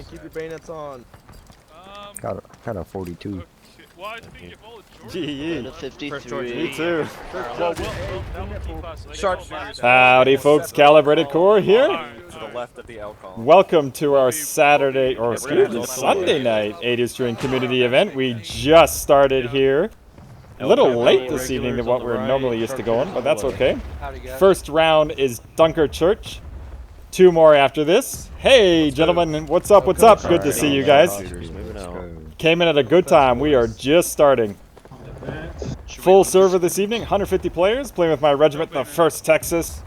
keep your bayonets on. Got a 42. Okay. Well, I think if all George. The 53. Me too. Howdy, folks. Calibrated.Core here. To the left of the L column. Welcome to our Saturday, or excuse me, Sunday night 80s String community event. We just started here. A little late this evening than what we're normally used to going, but that's okay. First round is Dunker Church. 2 more after this. Hey, gentlemen, what's up? What's up? Good to see you guys. Came in at a good time. We are just starting. Full server this evening, 150 players, playing with my regiment, the 1st Texas.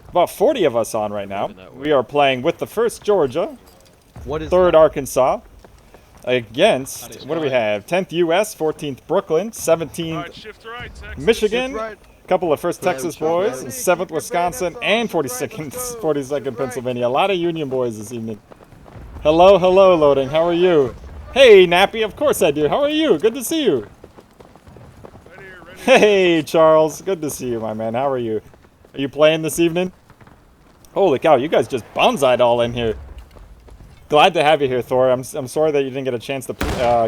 About 40 of us on right now. We are playing with the 1st Georgia, 3rd Arkansas, against, what do we have? 10th US, 14th Brooklyn, 17th Michigan, a couple of 1st Texas boys, and 7th Wisconsin, and 42nd Pennsylvania. A lot of Union boys this evening. Hello, hello, loading. How are you? Hey, Nappy, of course I do. How are you? Good to see you. Hey, Charles. Good to see you, my man. How are you? Are you playing this evening? Holy cow, you guys just bonsai'd all in here. Glad to have you here, Thor. I'm sorry that you didn't get a chance to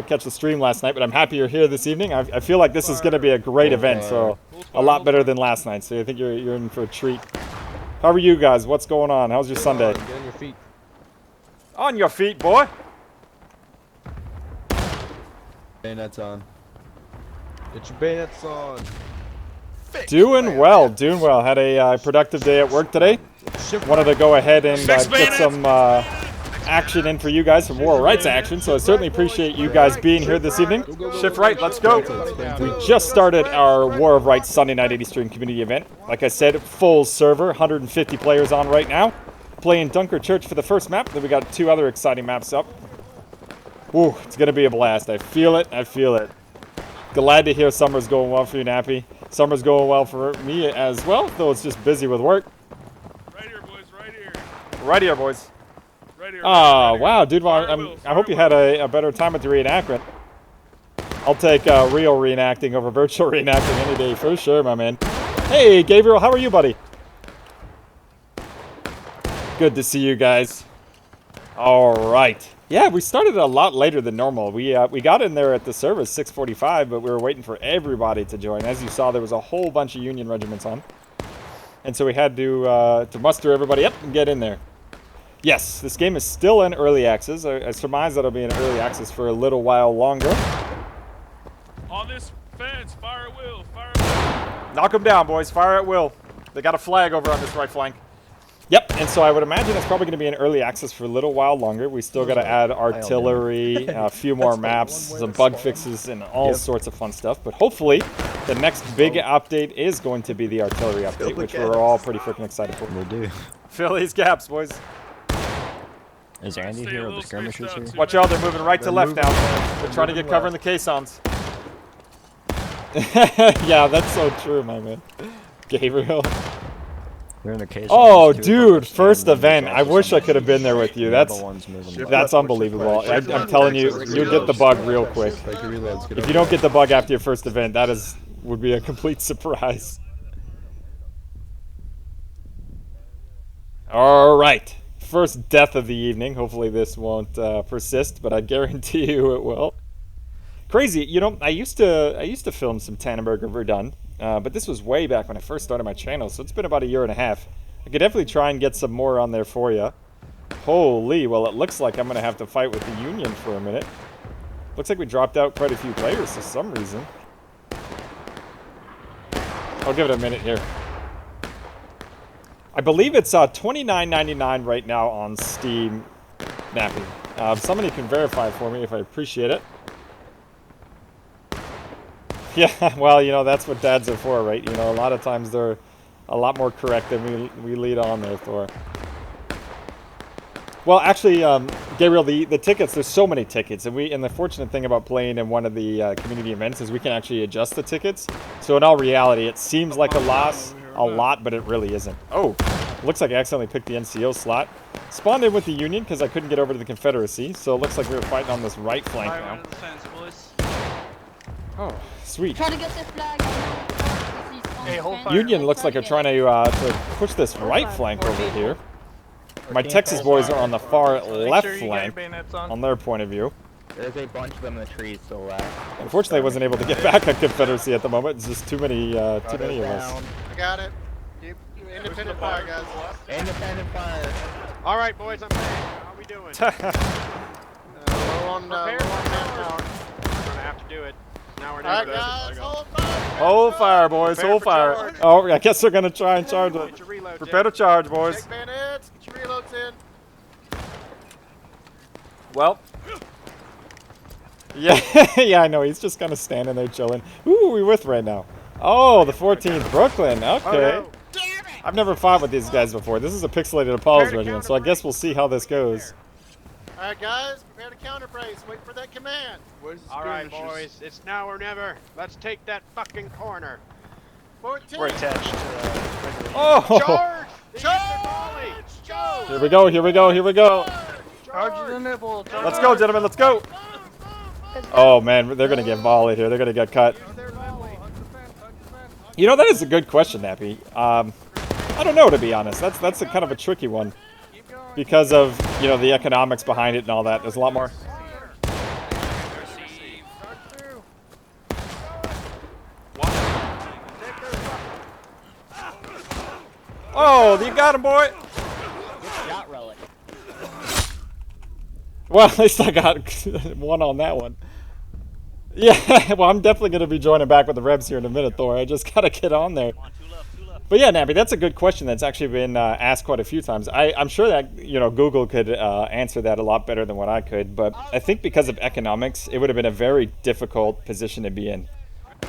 catch the stream last night, but I'm happy you're here this evening. I feel like this is going to be a great event, so a lot better than last night. So I think you're in for a treat. How are you guys? What's going on? How's your Sunday? Get on your feet. On your feet, boy. Bayonets on. Get your bayonets on. Doing well, doing well. Had a productive day at work today. Wanted to go ahead and get some action in for you guys, some war rights action, so I certainly appreciate you guys being here this evening. Shift right, let's go. We just started our War of Rights Sunday Night 80 Stream community event. Like I said, full server, 150 players on right now. Playing Dunker Church for the first map, then we got 2 other exciting maps up. Ooh, it's going to be a blast. I feel it, I feel it. Glad to hear summer's going well for you, Nappy. Summer's going well for me as well, though it's just busy with work. Right here, boys, right here. Right here, boys. Right here. Ah, wow, dude. Well, I hope you had a better time at the reenactment. I'll take real reenacting over virtual reenacting any day for sure, my man. Hey, Gabriel, how are you, buddy? Good to see you guys. All right. Yeah, we started a lot later than normal. We got in there at the service 6:45, but we were waiting for everybody to join. As you saw, there was a whole bunch of Union regiments on, and so we had to muster everybody up and get in there. Yes, this game is still in early access. I surmise that it'll be in early access for a little while longer. On this fence, fire at will, fire at will. Knock them down, boys. Fire at will. They got a flag over on this right flank. Yep, and so I would imagine it's probably going to be in early access for a little while longer. We still got to add artillery, a few more maps, some bug fixes, and all sorts of fun stuff. But hopefully, the next big update is going to be the artillery update, which we're all pretty freaking excited for. We'll do. Fill these gaps, boys. Is Andy here or the skirmishers here? Watch out, they're moving right to left now. They're trying to get cover in the caissons. Yeah, that's so true, my man. Gabriel. They're in the caissons. Oh, dude, first event. I wish I could have been there with you. That's unbelievable. I'm telling you, you'll get the bug real quick. If you don't get the bug after your first event, that would be a complete surprise. All right. First death of the evening. Hopefully this won't persist, but I guarantee you it will. Crazy, you know. I used to film some Tannenberg or Verdun, but this was way back when I first started my channel, so it's been about a year and a half. I could definitely try and get some more on there for you. Holy, well, it looks like I'm gonna have to fight with the Union for a minute. Looks like we dropped out quite a few players for some reason. I'll give it a minute here. I believe it's $29.99 right now on Steam, Nappy. If somebody can verify for me, if I appreciate it. Yeah, well, you know, that's what dads are for, right? You know, a lot of times they're a lot more correct than we lead on there, Thor. Well, actually, Gabriel, the tickets, there's so many tickets, and the fortunate thing about playing in one of the community events is we can actually adjust the tickets. So in all reality, it seems like a loss, a lot, but it really isn't. Oh, looks like I accidentally picked the NCO slot. Spawned in with the Union because I couldn't get over to the Confederacy, so it looks like we were fighting on this right flank now. Oh, sweet. Trying to get this flag. Union looks like they're trying to push this right flank over here. My Texas boys are on the far left sure you got flank, bayonets on. on their point of view. There's a bunch of them in the trees still left. Unfortunately, I wasn't able to get back on Confederacy at the moment. It's just too many of us. I got it. You independent fire, guys. Independent fire. All right, boys, I'm ready. How we doing? Low on manpower. We're gonna have to do it. Now we're doing guys, hold fire. Hold fire, boys. Hold fire. Oh, I guess they're gonna try and charge it. Get your reload, Prepare to charge, boys. Check bayonets. Get your reloads in. Well. Yeah, yeah, I know. He's just kind of standing there chilling. Who are we with right now? Oh, the 14th Brooklyn. Okay. Oh, no. I've never fought with these guys before. This is a pixelated Apollo's regiment, so I guess we'll see how this goes. All right, guys, prepare to counterbrace. Wait for that command. All right, boys, it's now or never. Let's take that fucking corner. 14. We're attached to Oh! Charge! Charge! Charge! Here we go, here we go, here we go. Charge the nipple. Let's go, gentlemen, let's go. Oh, man, they're going to get volleyed here. They're going to get cut. You know, that is a good question, Nappy. I don't know, to be honest. That's a kind of a tricky one. Because of, you know, the economics behind it and all that. There's a lot more. Oh, you got him, boy. Shot relic. Well, at least I got one on that one. Yeah, well, I'm definitely going to be joining back with the Rebs here in a minute, Thor. I just got to get on there. But yeah, Nappy, that's a good question that's actually been asked quite a few times. I'm sure that, you know, Google could answer that a lot better than what I could. But I think because of economics, it would have been a very difficult position to be in.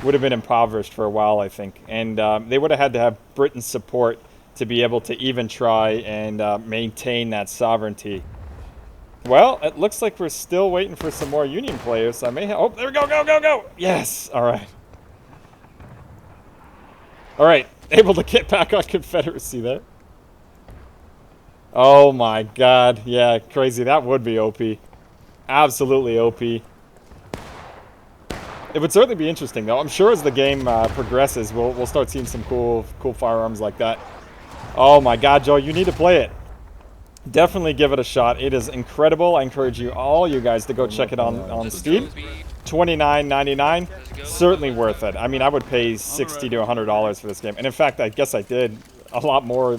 Would have been impoverished for a while, I think. And they would have had to have Britain's support to be able to even try and maintain that sovereignty. Well, it looks like we're still waiting for some more Union players. So I may have... Oh, there we go, go, go, go! Yes! All right. All right. Able to get back on Confederacy there. Oh my god. Yeah, crazy. That would be OP. Absolutely OP. It would certainly be interesting, though. I'm sure as the game progresses, we'll start seeing some cool firearms like that. Oh my god, Joe, you need to play it. Definitely give it a shot. It is incredible. I encourage all you guys to go check it on Steam. $29.99. Certainly worth it. I mean, I would pay $60 to $100 for this game. And in fact, I guess I did a lot more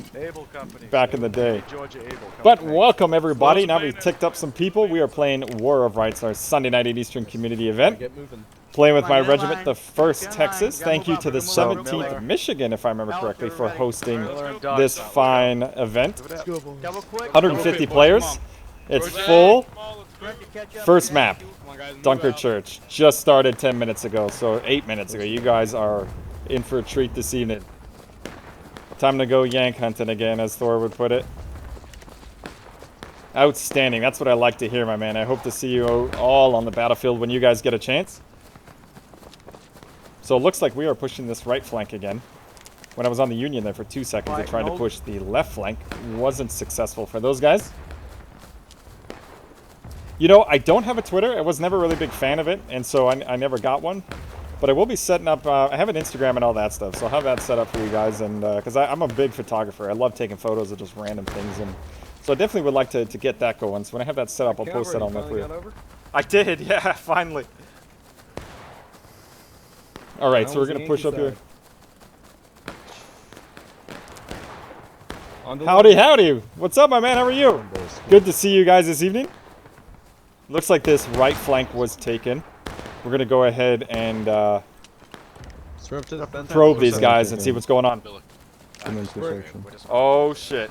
back in the day. But welcome, everybody. Now we've ticked up some people. We are playing War of Rights, our Sunday night at Eastern community event. Playing with my regiment, the 1st Texas. Thank you to the 17th Michigan, if I remember correctly, for hosting this fine event. 150 players. It's full. First map, Dunker Church. Just started 10 minutes ago, so 8 minutes ago. You guys are in for a treat this evening. Time to go yank hunting again, as Thor would put it. Outstanding. That's what I like to hear, my man. I hope to see you all on the battlefield when you guys get a chance. So it looks like we are pushing this right flank again. When I was on the Union there for 2 seconds, I tried to push the left flank. Wasn't successful for those guys. You know, I don't have a Twitter. I was never really a big fan of it, and so I never got one. But I will be setting up, I have an Instagram and all that stuff, so I'll have that set up for you guys. And because I'm a big photographer. I love taking photos of just random things. And so I definitely would like to get that going. So when I have that set up, I'll post that on there for you. I did, yeah, finally. All right, so we're going to push up here. Howdy, howdy. What's up, my man? How are you? Good to see you guys this evening. Looks like this right flank was taken. We're going to go ahead and probe these guys and see what's going on. Oh, shit.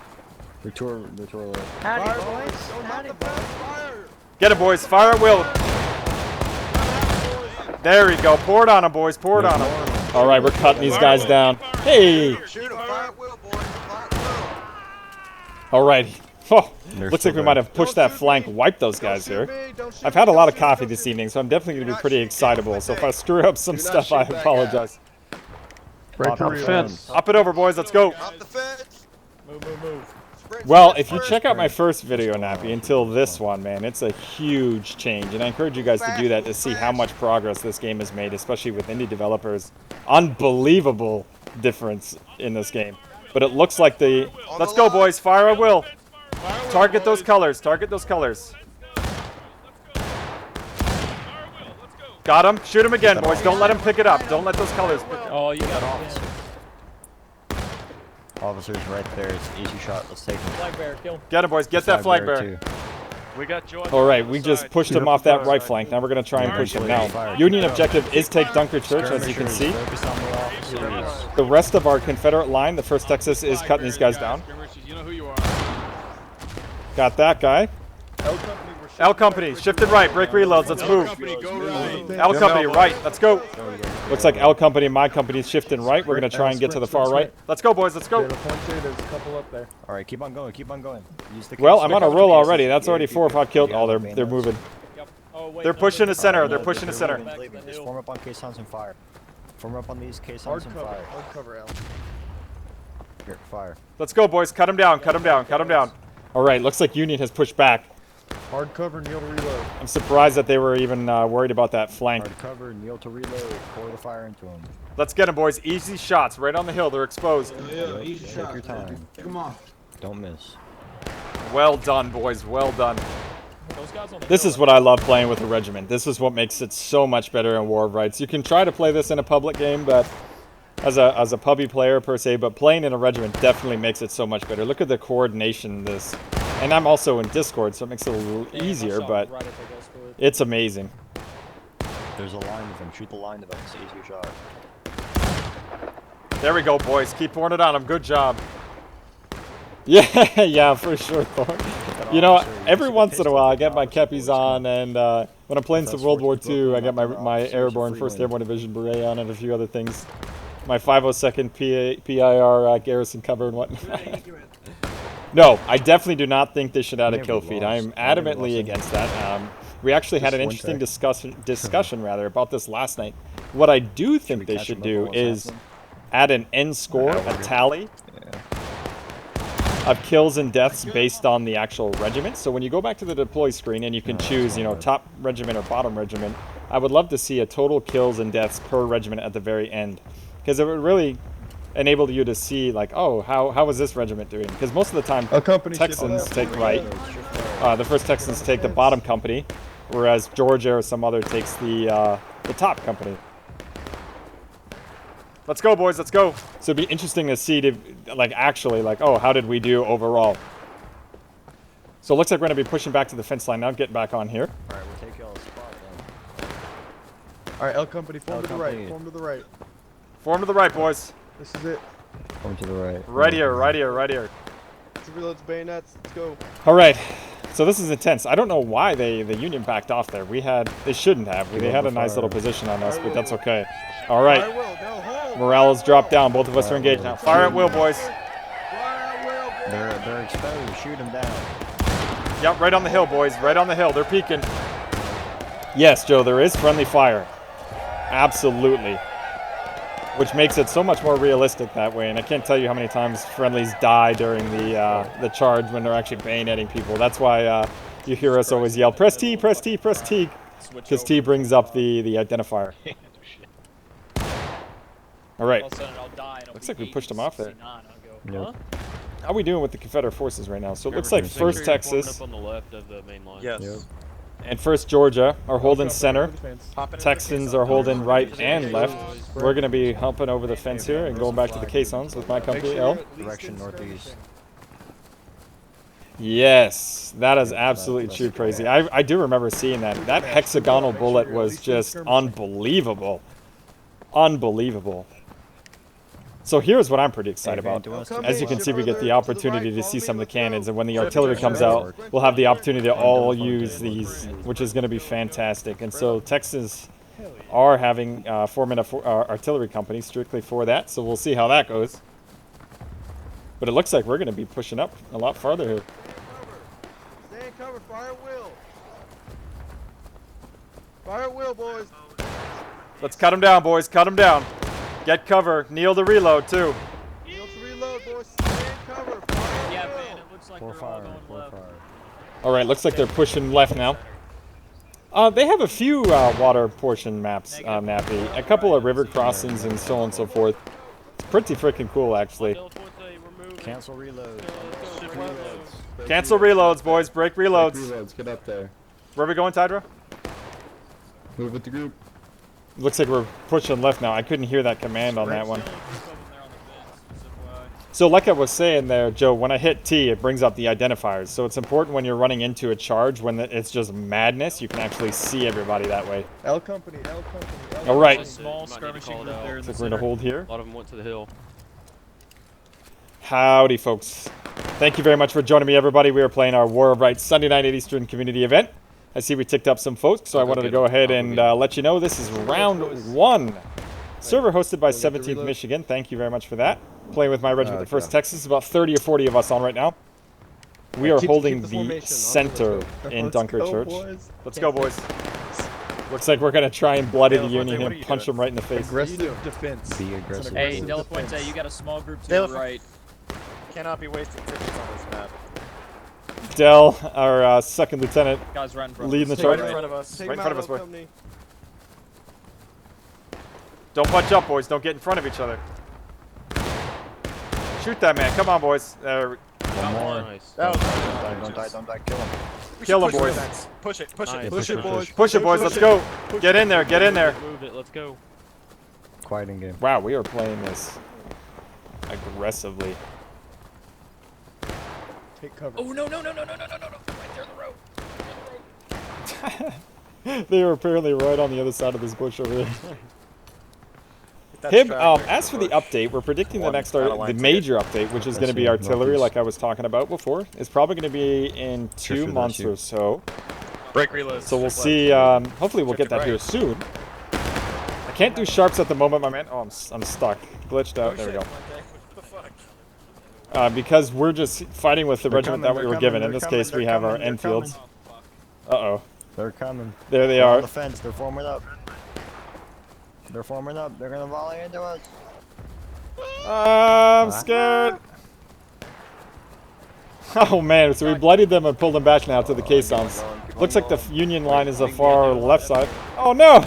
Howdy, boys. Howdy, boys. Get it, boys. Fire at will. There we go. Pour it on them, boys. Pour it on them. All right, we're cutting these guys down. Hey. All right. Oh, looks like we might have pushed that flank, wiped those guys here. I've had a lot of coffee this evening, so I'm definitely going to be pretty excitable. So if I screw up some stuff, I apologize. Break the fence. Up it over, boys. Let's go. Up the fence. Move. Well, if you check out my first video, Nappy, until this one, man, it's a huge change. And I encourage you guys to do that to see how much progress this game has made, especially with indie developers. Unbelievable difference in this game. But it looks like the... Let's go, boys. Fire at will. Target those colors. Target those colors. Got him. Shoot him again, boys. Don't let him pick it up. Don't let those colors. Oh, you got officer. Officer's right there. It's easy shot. Let's take him. Flag bearer, kill. Get him, boys. Get that flag bearer. We got Joy. All right, we just pushed him off that right flank. Now we're going to try and push him now. Union objective is take Dunker Church, as you can see. The rest of our Confederate line, the 1st Texas, is cutting these guys down. You know who you are. Got that guy. L Company, shifted right. Break reloads. Let's move. L Company, right. Let's go. Looks like L Company and my company's shifting right. We're going to try and get to the far right. Let's go, boys. Let's go. There's a couple up there. All right, keep on going. Keep on going. Well, I'm on a roll already. That's already 4 or 5 killed. Oh, they're moving. Oh, wait, They're pushing the center. They're pushing the center. Just form up on caissons and fire. Form up on these caissons and fire. Hard cover, L. Here, fire. Let's go, boys. Cut them down. Cut them down. Cut them down. All right, looks like Union has pushed back. Hard cover, kneel to reload. I'm surprised that they were even worried about that flank. Hard cover, kneel to reload. Pour the fire into them. Let's get them, boys. Easy shots right on the hill. They're exposed. Yeah, easy take your time. Come on. Don't miss. Well done, boys. Well done. Those guys on the This hill, is what I love playing with a regiment. This is what makes it so much better in War of Rights. You can try to play this in a public game, but as a pubby player per se, but playing in a regiment definitely makes it so much better. Look at the coordination in this. And I'm also in Discord, so it makes it a little easier, but right as they go through it. it's amazing. There's a line of them. Shoot the line of them. It's easier shot. There we go, boys. Keep pouring it on them. Good job. Yeah, yeah, for sure, Thor. You know, every once in a while I get my keppies on, and when I'm playing some World War II, I get my airborne, 1st Airborne Division beret on and a few other things. My 502nd PIR garrison cover and whatnot. No, I definitely do not think they should add a kill feed. I am adamantly against that. We actually had an interesting discussion rather about this last night. What I do think they should do is add an end score, a tally of kills and deaths based on the actual regiment. So when you go back to the deploy screen and you can choose, you know, top regiment or bottom regiment, I would love to see a total kills and deaths per regiment at the very end, because it would really enable you to see, like, oh, how is this regiment doing? Because most of the time Texans take right, the 1st Texans take the bottom company, whereas Georgia or some other takes the top company. Let's go, boys. Let's go. So it'd be interesting to see, actually, oh, how did we do overall? So it looks like we're going to be pushing back to the fence line now, getting back on here. All right, we'll take y'all's spot then. All right, L Company, form to the right. Form to the right. Form to the right, boys. This is it. Form to the right. Right here, right here, right here. Reloads, bayonets. Let's go. All right. So this is intense. I don't know why the Union backed off there. They shouldn't have. They had a nice little position on us, but that's okay. All right. Morale has dropped down. Both of us are engaged now. Fire at will, boys. They're exposed. Shoot them down. Yep, right on the hill, boys. Right on the hill. They're peeking. Yes, Joe, there is friendly fire. Absolutely. Which makes it so much more realistic that way. And I can't tell you how many times friendlies die during the charge when they're actually bayoneting people. That's why you hear us always yell, press T, press T, press T. Because T brings up the identifier. All right. Looks like we pushed them off there. Nope. How are we doing with the Confederate forces right now? So it looks like 1st Texas on the left of the main line. Yes. Yep. and 1st Georgia are holding center. Texans are holding right and left. We're going to be humping over the fence here and going back to the caissons with my company, L. Direction northeast. Yes, that is absolutely true, crazy. I do remember seeing that. That hexagonal bullet was just unbelievable. Unbelievable. So here's what I'm pretty excited about. As you can see, we get the opportunity to see some of the cannons, and when the artillery comes out, we'll have the opportunity to all use these, which is going to be fantastic. And so Texans are having forming an artillery company strictly for that, so we'll see how that goes. But it looks like we're going to be pushing up a lot farther here. Stay in cover, fire at will. Fire at will, boys. Let's cut them down, boys. Cut them down. Get cover. Kneel to reload, too. Kneel to reload, boys. Stay in cover. Fire at will. It looks like they're all going left. All right, looks like they're pushing left now. They have a few water portion maps, Nappy. A couple of river crossings and so on and so forth. It's pretty freaking cool, actually. Cancel reload. Cancel reloads, boys. Break reloads. Reloads, get up there. Where are we going, Tydra? Move with the group. Looks like we're pushing left now. I couldn't hear that command on that one. So like I was saying there, Joe, when I hit T, it brings up the identifiers. So it's important when you're running into a charge, when it's just madness, you can actually see everybody that way. L company, L company. All right. Small skirmishing group there in the Looks like we're going to hold here. A lot of them went to the hill. Howdy, folks. Thank you very much for joining me, everybody. We are playing our War of Rights Sunday night at Eastern community event. I see we ticked up some folks, so I wanted to go ahead and let you know this is round 1. Server hosted by 17th Michigan. Thank you very much for that. Playing with my regiment, the 1st Texas. About 30 or 40 of us on right now. We are holding the center in Dunker Church. Let's go, boys. Looks like we're going to try and bloody the Union and punch them right in the face. Aggressive defense. Be aggressive. Hey, Del Fuente, you got a small group to your right. Cannot be wasting tickets on this map. Del, our second lieutenant, Guys right in front leading the Right charge. in front of us. Right in front of us, boy. Don't bunch up, boys. Don't get in front of each other. Shoot that man. Come on, boys. One more. Nice. That was Don't die, kill him. Kill him, boys. Push it, push Nice. it. Push it, boys. Push it, boys. Let's go. Get in there. Get in there. Move it. Let's go. Quiet in game. Wow, we are playing this aggressively. Take cover. Oh, no. Right there in the road. They are apparently right on the other side of this bush over there. That's Him, tractor. as for the update, we're predicting the One next, battle the line major update, which is going to be That's it, artillery, northeast. like I was talking about before. It's probably going to be in 2 sure, months that's you. or so. Break reloads. So we'll Shift see. left. Hopefully, we'll get Shift that to here right. soon. I can't do sharps at the moment, my man. Oh, I'm stuck. Glitched out. There we go. Because we're just fighting with the regiment that we were given. In this case, we have our Enfields. Uh-oh. They're coming. There they They're on are. the fence. They're forming up. They're forming up. They're gonna volley into us. I'm scared. Oh man, so we bloodied them and pulled them back now to the caissons. Looks like the Union line is the far left side. Oh no!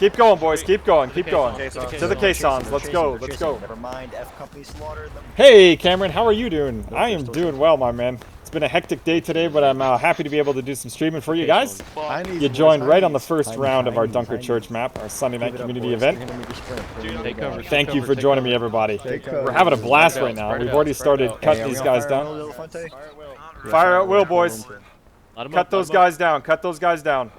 Keep going, boys. Keep going. Keep going. To the caissons. Let's go. Let's go. Never mind. F company slaughtered them. Hey, Cameron, how are you doing? I am doing well, my man. It's been a hectic day today, but I'm happy to be able to do some streaming for you guys. You joined right on the first round of our Dunker Church map, our Sunday night community event. Take cover. Thank you for joining me, everybody. We're having a blast right now. We've already started cutting these guys down. Fire at will, boys. Cut those guys down. Cut those guys down.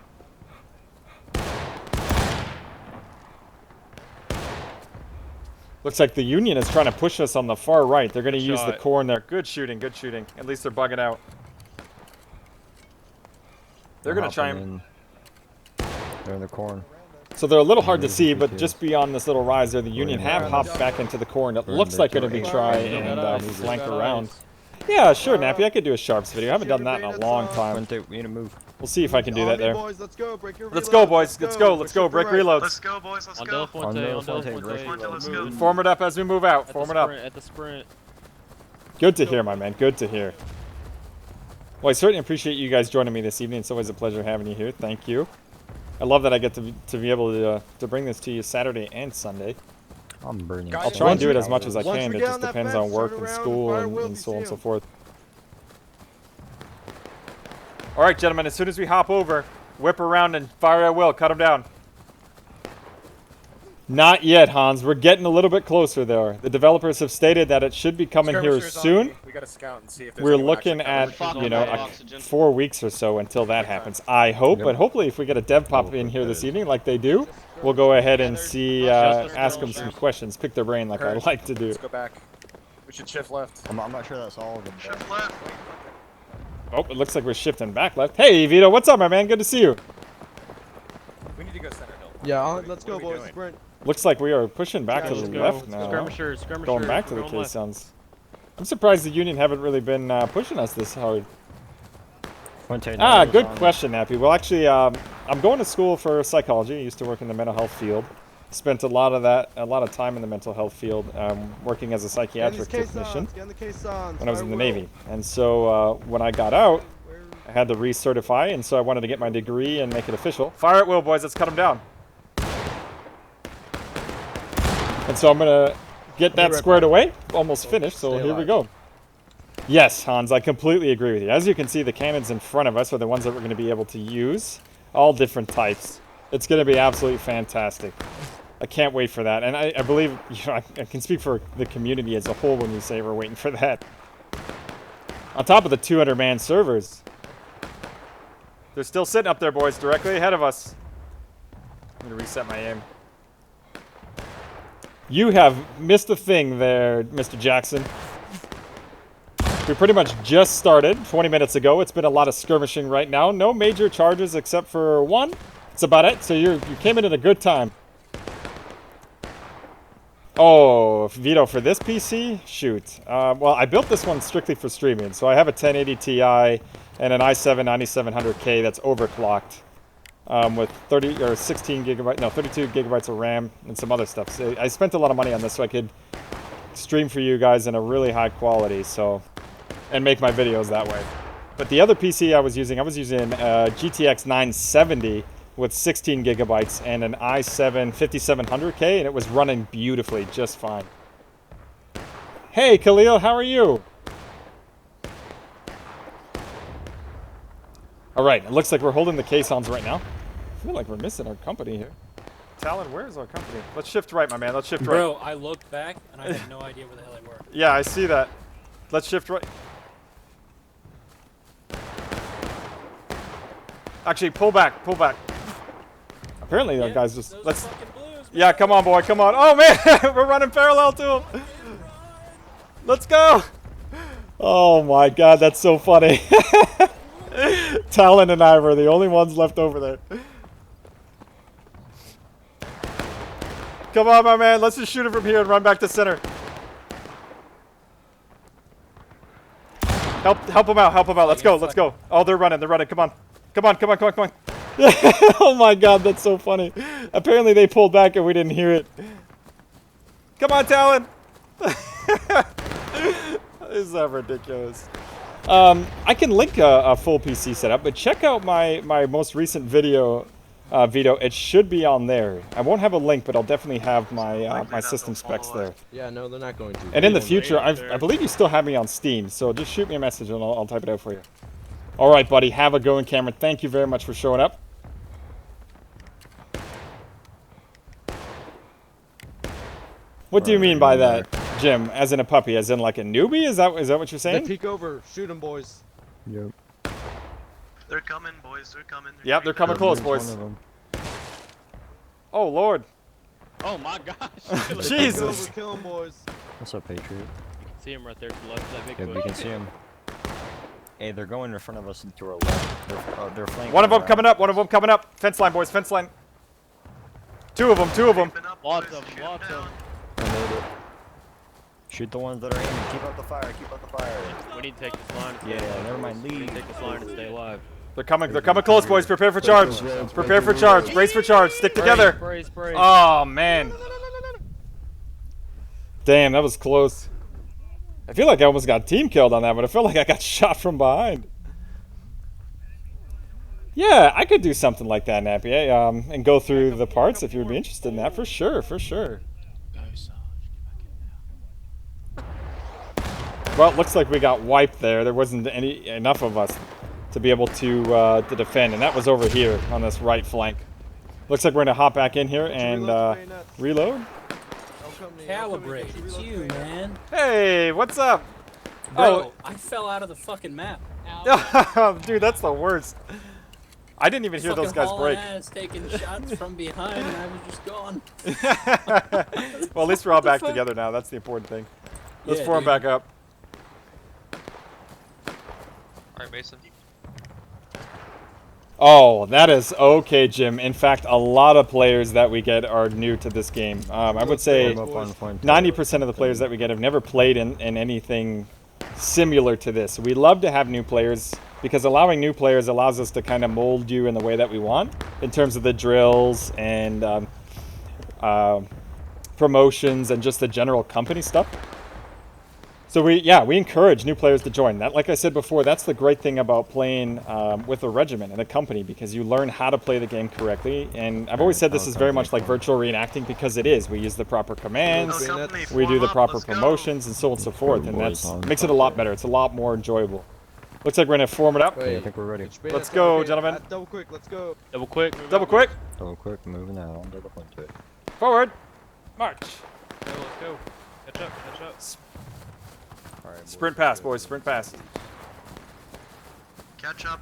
Looks like the Union is trying to push us on the far right. They're going to use the core in there. Good shooting, good shooting. At least they're bugging out. They're going to try and... They're in the corn. So they're a little hard to see, but just beyond this little rise there, the Union have hopped back into the core, and it looks like they're going to be trying and flank around. Yeah, sure, Nappy. I could do a Sharps video. I haven't done that in a long time. We need to move. We'll see if I can do that there. Let's go, break your Let's go, boys. Let's go. Let's go. Break reloads. Let's go, boys. Let's On go. Del Fuente. On Del Fuente, Fuente. Let's go. Form it up as we move out. Form it up. At the sprint. Good to hear, my man. Good to hear. Well, I certainly appreciate you guys joining me this evening. It's always a pleasure having you here. Thank you. I love that I get to be able to bring this to you Saturday and Sunday. I'm burning. I'll try and do it as much as I Once can. we It get just on that depends fence, on work turn and around school fire and will so on and so see forth. All right, gentlemen. As soon as we hop over, whip around and fire at will. Cut them down. Not yet, Hans. We're getting a little bit closer there. The developers have stated that it should be coming here soon. We gotta scout and see if there's We're anyone looking actually at, coming. you know, 4 weeks or so until that happens. I hope, but hopefully if we get a dev pop in here this evening like they do, we'll go ahead and see, ask them some questions, pick their brain like I like to do. Let's go back. We should shift left. I'm not sure that's all of them. Shift left. Oh, it looks like we're shifting back left. Hey, Vito, what's up, my man? Good to see you. We need to go center hill. Yeah, What let's go, are we boys. doing? Sprint. Looks like we are pushing back to the Let's go. left now. Skirmishers. Going back to the We're going left. caissons. I'm surprised the Union haven't really been pushing us this hard. Good question, Nappy. Well, actually, I'm going to school for psychology. I used to work in the mental health field. Spent a lot of time in the mental health field, working as a psychiatric technician when I was in the Navy. And so when I got out, I had to recertify, and so I wanted to get my degree and make it official. Fire at will, boys. Let's cut them down. And so I'm gonna get that squared away. Almost finished. So here we go. Yes, Hans, I completely agree with you. As you can see, the cannons in front of us are the ones that we're going to be able to use. All different types. It's going to be absolutely fantastic. I can't wait for that. And I believe, you know, I can speak for the community as a whole when we say we're waiting for that. On top of the 200-man servers. They're still sitting up there, boys, directly ahead of us. I'm going to reset my aim. You have missed a thing there, Mr. Jackson. We pretty much just started 20 minutes ago. It's been a lot of skirmishing right now. No major charges except for one. That's about it. So you came in at a good time. Oh, Vito, for this PC? Shoot. Well, I built this one strictly for streaming. So I have a 1080 Ti and an i7 9700K that's overclocked. With 30 or 16 gigabytes, no, 32 gigabytes of RAM and some other stuff. So I spent a lot of money on this so I could stream for you guys in a really high quality, so, and make my videos that way. But the other PC I was using GTX 970 with 16 gigabytes and an i7 5700K, and it was running beautifully, just fine. Hey, Khalil, how are you? All right, it looks like we're holding the caissons right now. I feel like we're missing our company here. Talon, where's our company? Let's shift right, my man. Let's shift right. Bro, I looked back and I had no idea where the hell they were. Yeah, I see that. Let's shift right. Actually, pull back, pull back. Apparently, that guy's just. Let's. Yeah, come on, boy, come on. Oh man, we're running parallel to him. Let's go. Oh my God, that's so funny. Talon and I were the only ones left over there. Come on, my man. Let's just shoot it from here and run back to center. Help him out. Help him out. Let's go. Let's go. Oh, they're running. They're running. Come on. Come on. Come on. Come on. Come on. Oh my God, that's so funny. Apparently they pulled back and we didn't hear it. Come on, Talon. Is that ridiculous? I can link a full PC setup, but check out my most recent video, Vito. It should be on there. I won't have a link, but I'll definitely have my my system specs there. Yeah, no, they're not going to. And in the future, I believe you still have me on Steam, so just shoot me a message and I'll type it out for you. All right, buddy. Have a going, Cameron. Thank you very much for showing up. What do you mean by that, Jim? As in a puppy? As in like a newbie? Is that what you're saying? They peek over. Shoot them, boys. Yep. They're coming, boys. They're coming. Yep, they're coming close, boys. Oh, Lord. Oh, my gosh. Jesus. Kill them, boys. What's up, Patriot? You can see him right there to the left of that big Yeah, bush. we can see him. Hey, they're going in front of us and to our left. They're flanking. One of them coming up. One of them coming up. Fence line, boys. Fence line. Two of them. Two of them. Lots of them. Lots of them. Shoot the ones that are aiming. Keep up the fire. Keep up the fire. We need to take this line. Yeah, never mind. We need Leave. to take this line and stay alive. They're coming close, boys. Prepare for charge. Prepare for charge. Brace for charge. Stick together. Brace. Oh, man. Damn, that was close. I feel like I almost got team killed on that, but I feel like I got shot from behind. Yeah, I could do something like that, Nappy. And go through the parts if you'd be interested in that. For sure, for sure. Well, it looks like we got wiped there. There wasn't enough of us to be able to defend, and that was over here on this right flank. Looks like we're gonna hop back in here and reload. Calibrate, it's you, man. Hey, what's up? Bro, I fell out of the fucking map. Oh, dude, that's the worst. I didn't even hear those guys break. Ass, taking shots from behind, and I was just gone. Well, at least we're all back together now. That's the important thing. Let's form back up. All right, Mason. Oh, that is okay, Jim. In fact, a lot of players that we get are new to this game. I would say 90% of the players that we get have never played in anything similar to this. We love to have new players because allowing new players allows us to kind of mold you in the way that we want in terms of the drills and promotions and just the general company stuff. So we encourage new players to join. That, like I said before, that's the great thing about playing with a regiment and a company, because you learn how to play the game correctly. And I've always said this is very much like virtual reenacting, because it is. We use the proper commands, we do the proper promotions, and so on and so forth, and that makes it a lot better. It's a lot more enjoyable. Looks like we're gonna form it up. Okay, I think we're ready. Let's go, gentlemen. Double quick, let's go. Double quick. Double quick. Double quick, moving out. Double into it. Forward. March. Go, let's go. Catch up, catch up. Sprint pass, boys. Sprint pass. Catch up.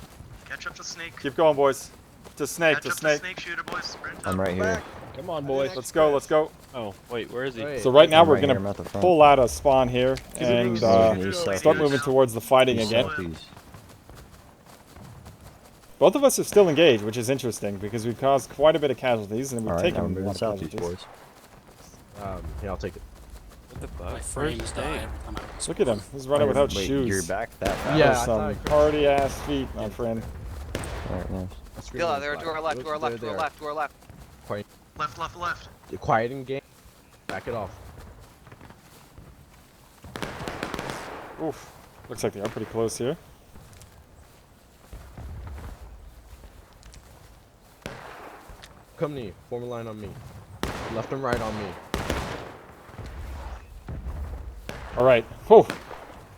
Catch up to Snake. Keep going, boys. To Snake, Catch to up Snake. to Snake shooter, boys. Sprint I'm up. right here. Come on, boys. Let's go, let's go. Oh, wait, where is he? So right now I'm we're right here, gonna I'm at the front. pull out a spawn here and East, start moving towards the fighting East, again. southeast. Both of us are still engaged, which is interesting because we've caused quite a bit of casualties and we've Alright, now taken we're a moving lot of southeast, casualties. boys. Yeah, I'll take it. What the My fuck? frames die every time I look. Look at him. He's running without Wait, shoes. you're back that fast? Yeah, Those I some thought hardy ass feet, my friend. Alright, nice. Still, they're to our left, to our left, to our left, to our left. Left, left, left. You're quieting game. Back it off. Oof. Looks like they are pretty close here. Company, form a line on me. Left and right on me. Alright. Whew.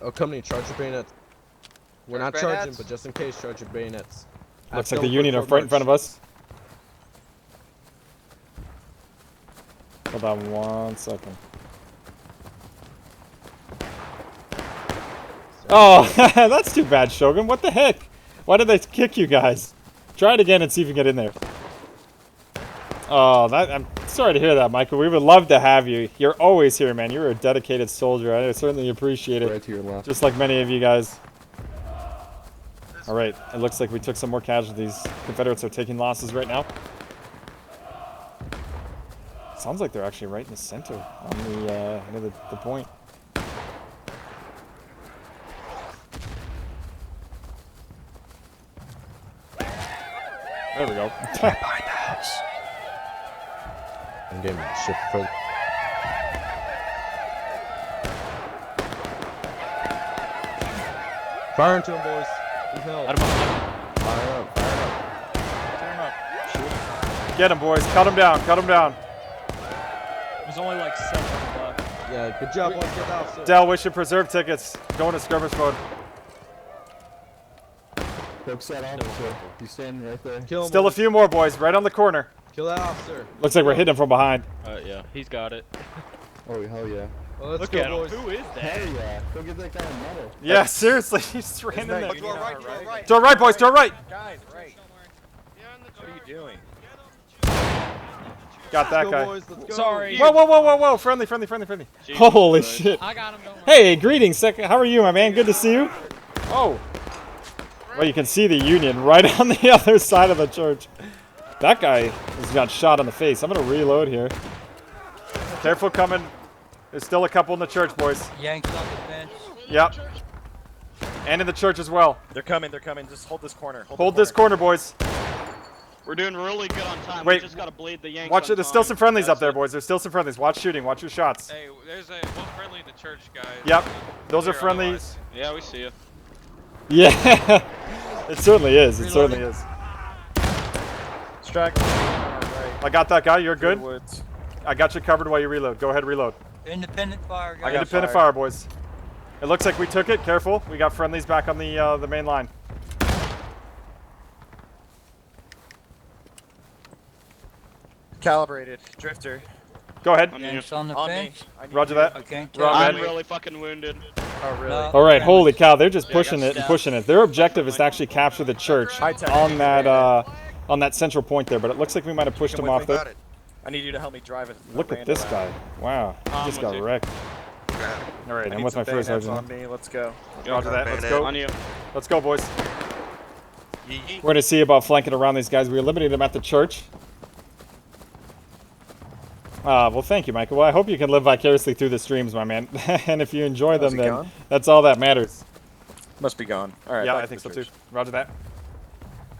Oh, company, charge your bayonets. We're not Charge charging, bayonets? but just in case, charge your bayonets. Looks like the Union are right in front of us. Hold on 1 second. Oh, that's too bad, Shogun. What the heck? Why did they kick you guys? Try it again and see if you can get in there. Oh, I'm sorry to hear that, Michael. We would love to have you. You're always here, man. You're a dedicated soldier. I certainly appreciate it. Right to your left. Just like many of you guys. All right, it looks like we took some more casualties. Confederates are taking losses right now. Sounds like they're actually right in the center on the near the point. There we go. Behind the house. I'm getting shit for. Fire into him, boys. Need help. Out of my Fire up, fire up. Get him, boys. Cut him down. Cut him down. There's only like 7 left. Yeah, good job, boys. Get off, sir. Dell, we should preserve tickets. Going to skirmish mode. Focus that officer. He's standing right there. Kill him, Still a boys. few more, boys. Right on the corner. Kill that officer. Looks like we're hitting him from behind. yeah, he's got it. Oh, hell yeah. Well, let's Look go, at him. boys. Who is that? Hell yeah. Go get that guy a medal. Yeah, seriously. He just ran in there. that To our right, to our right. To our right, boys. To our right. Guys, right. What are you doing? Got that Let's go, guy. boys. Let's go. Sorry. Whoa, whoa, whoa, whoa, whoa. Friendly, friendly, friendly, friendly. Holy shit. I got him, don't worry. Hey, greetings. How are you, my man? Good to see you. Oh. Well, you can see the Union right on the other side of the church. That guy has got shot in the face. I'm going to reload here. Careful coming. There's still a couple in the church, boys. Yanks on the bench. Yep. And in the church as well. They're coming, they're coming. Just hold this corner. Hold this corner, boys. We're doing really good on time. Wait. We just gotta bleed the Yanks. Watch on it. There's still time. some friendlies up That's there, it. boys. There's still some friendlies. Watch shooting. Watch your shots. Hey, there's a one friendly in the church, guys. Yep. Those are Clear friendlies. otherwise. Yeah, we see you. Yeah. It certainly is. It certainly is. Straggler on our right. I got that guy. You're Through the good. woods. I got you covered while you reload. Go ahead, reload. Independent fire, I guys. got independent fire, boys. It looks like we took it. Careful. We got friendlies back on the main line. Calibrated. Drifter. Go ahead. Yanks on the On me. bench. I need Roger you. that. I can't Roger tell. that. I'm really fucking wounded. Oh, really? No. All right. Friendlies. Holy cow. They're just Yeah, I got pushing it and stabbed. pushing it. Their objective is to actually capture the church High tech. on that central point there. But it looks like we might have pushed Come them with off me. there. I need you to help me drive it. Look at this guy. Wow. He I'm just with got you. wrecked. All right. I I'm need with my some first bayonets sergeant. on me. Let's go. Roger that. Let's go. On you. Let's go, boys. We're going to see about flanking around these guys. We eliminated them at the church. Well, thank you, Michael. Well, I hope you can live vicariously through the streams, my man. And if you enjoy them, he then gone? that's all that matters. Must be gone. All right. Yeah, back I to think the so too. church. Roger that.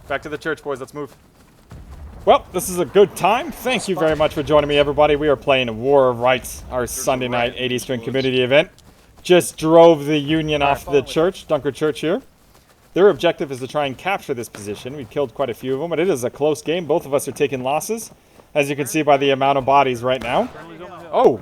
Back to the church, boys. Let's move. Well, this is a good time. Thank you very much for joining me, everybody. We are playing War of Rights, our Sunday night 80 string community event. just drove the Union off the church, Dunker Church here. Their objective is to try and capture this position. We killed quite a few of them, but it is a close game. Both of us are taking losses, as you can see by the amount of bodies right now. Oh,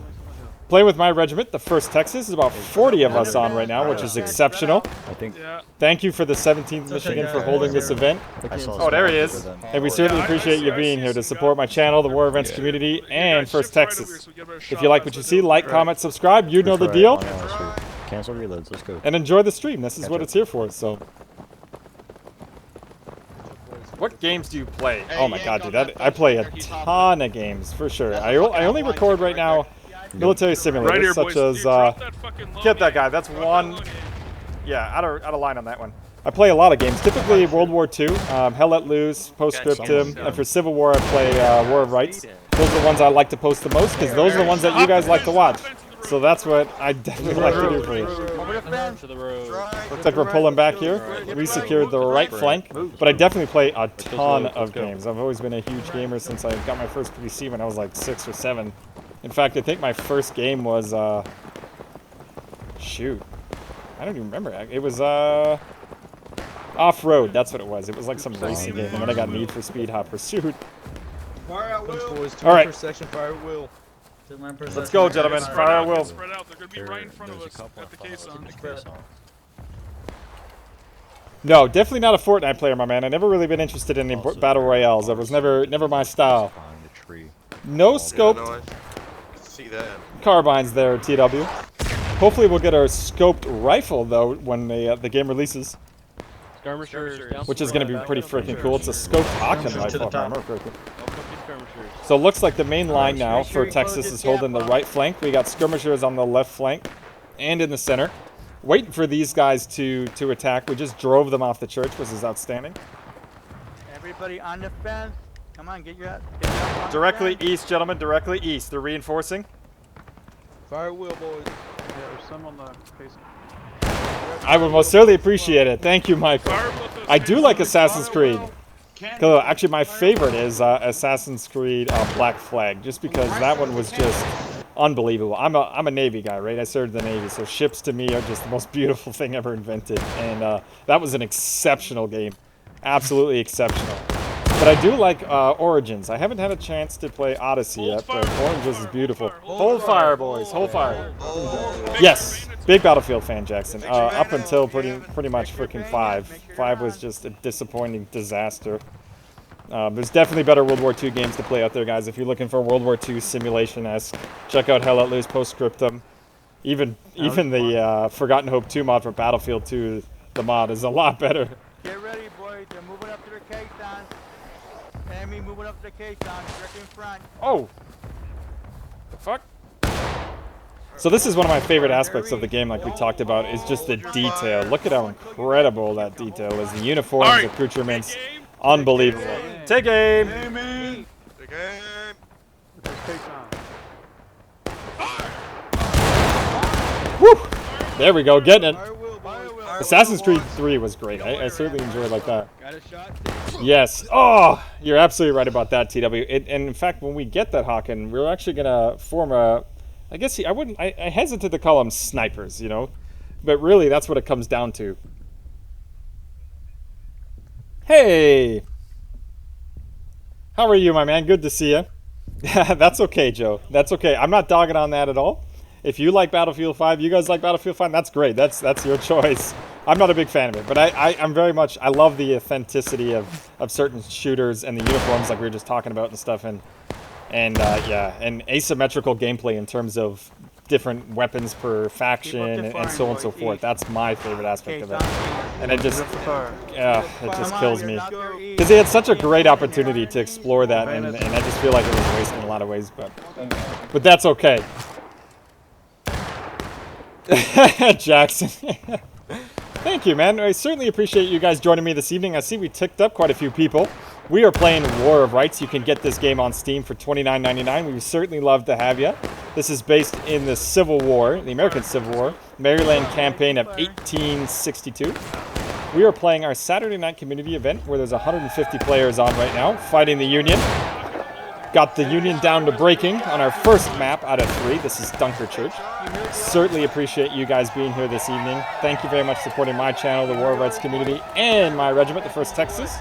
playing with my regiment, the 1st Texas. There's about 40 of us on right now, which is exceptional. I think. Thank you for the 17th Michigan for holding this event. Oh, there he is. And we certainly appreciate you being here to support my channel, the War Events community, and 1st Texas. If you like what you see, like, comment, subscribe. You know the deal. Cancel reloads. Let's go. And enjoy the stream. This is what it's here for. So, what games do you play? Oh my God, dude! I play a ton of games for sure. I only record right now military simulators such as get that guy. That's one. Yeah, out of line on that one. I play a lot of games. Typically World War II, Hell Let Loose, Postscriptum, and for Civil War I play War of Rights. Those are the ones I like to post the most because those are the ones that you guys like to watch. So that's what I definitely like to do for you. Looks like we're pulling back here. We secured the right flank, but I definitely play a ton of games. I've always been a huge gamer since I got my first PC when I was like 6 or 7. In fact, I think my first game was, shoot, I don't even remember. It was, Off-Road, that's what it was. It was like some racing game, and then I got Need for Speed Hot Pursuit. Fire at will. All right. Section, fire at will. Let's go, gentlemen. Fire at will. Spread out. They're going to be right in front of us at the caisson. No, definitely not a Fortnite player, my man. I've never really been interested in any battle royales. That was never my style. No scoped See that. carbines there, TW. Hopefully we'll get our scoped rifle though when the game releases, which is going to be pretty freaking cool. It's a scoped Hawken rifle, if I remember correctly. So it looks like the main line now for Texas is holding the right flank. We got skirmishers on the left flank and in the center, waiting for these guys to attack. We just drove them off the church, which is outstanding. Everybody on the fence. Come on, get your Directly east, gentlemen. Directly east. They're reinforcing. Fire at will, boys. Yeah, there's some on the caisson. I would most certainly appreciate it. Thank you, Michael. I do like Assassin's Creed. Actually, my favorite is Assassin's Creed Black Flag, just because that one was just unbelievable. I'm a Navy guy, right? I served in the Navy, so ships to me are just the most beautiful thing ever invented, and that was an exceptional game, absolutely exceptional. But I do like Origins. I haven't had a chance to play Odyssey yet, but Origins is beautiful. Hold fire, boys. Hold fire. Yes, big Battlefield fan, Jackson. Up until pretty much freaking 5. 5 was just a disappointing disaster. There's definitely better World War II games to play out there, guys. If you're looking for World War II simulation-esque, check out Hell Let Loose, Postscriptum. Even the Forgotten Hope 2 mod for Battlefield 2, the mod is a lot better. Get ready, boys. They're moving up to their caisson. Enemy moving up to the caisson. Directly in front. Oh! The fuck? So this is one of my favorite aspects of the game, like we talked about, is just the detail. Look at how incredible that detail is. The uniforms, accoutrements, unbelievable. Take aim! Take aim! Woo! There we go, getting it. Assassin's Creed 3 was great. I certainly enjoyed like that. Got a shot. Yes. Oh, you're absolutely right about that, TW. And in fact, when we get that Hawken, we're actually gonna form a. I guess I hesitate to call them snipers, you know, but really that's what it comes down to. Hey, how are you, my man? Good to see you. That's okay, Joe. That's okay. I'm not dogging on that at all. If you like Battlefield 5, you guys like Battlefield 5, that's great. That's your choice. I'm not a big fan of it, but I'm very much, I love the authenticity of certain shooters and the uniforms like we were just talking about and stuff, and yeah, and asymmetrical gameplay in terms of different weapons per faction and so on and so forth. That's my favorite aspect of it. And it just kills me. Because they had such a great opportunity to explore that, and I just feel like it was wasted in a lot of ways, but that's okay. Jackson. Thank you, man. I certainly appreciate you guys joining me this evening. I see we ticked up quite a few people. We are playing War of Rights. You can get this game on Steam for $29.99. We would certainly love to have you. This is based in the Civil War, the American Civil War, Maryland campaign of 1862. We are playing our Saturday night community event where there's 150 players on right now, fighting the Union. Got the Union down to breaking on our first map out of 3. This is Dunker Church. Certainly appreciate you guys being here this evening. Thank you very much for supporting my channel, the War Rights community, and my regiment, the 1st Texas.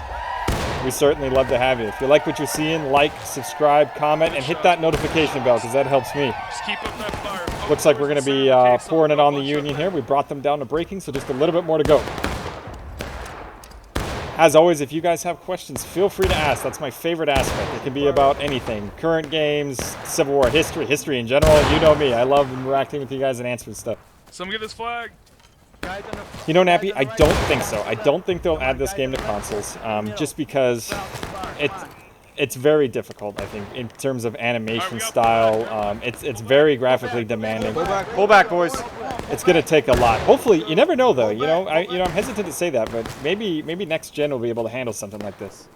We certainly love to have you. If you like what you're seeing, like, subscribe, comment, and hit that notification bell because that helps me. Just keep up that fire. Looks like we're going to be pouring it on the Union here. We brought them down to breaking, so just a little bit more to go. As always, if you guys have questions, feel free to ask. That's my favorite aspect. It can be about anything. Current games, Civil War history, history in general. You know me. I love interacting with you guys and answering stuff. Someone get this flag. You know, Nappy, I don't think so. I don't think they'll add this game to consoles, just because it's very difficult, I think, in terms of animation style. It's very graphically demanding. Pull back, boys. It's gonna take a lot. Hopefully, you never know though. I'm hesitant to say that, but maybe next gen will be able to handle something like this.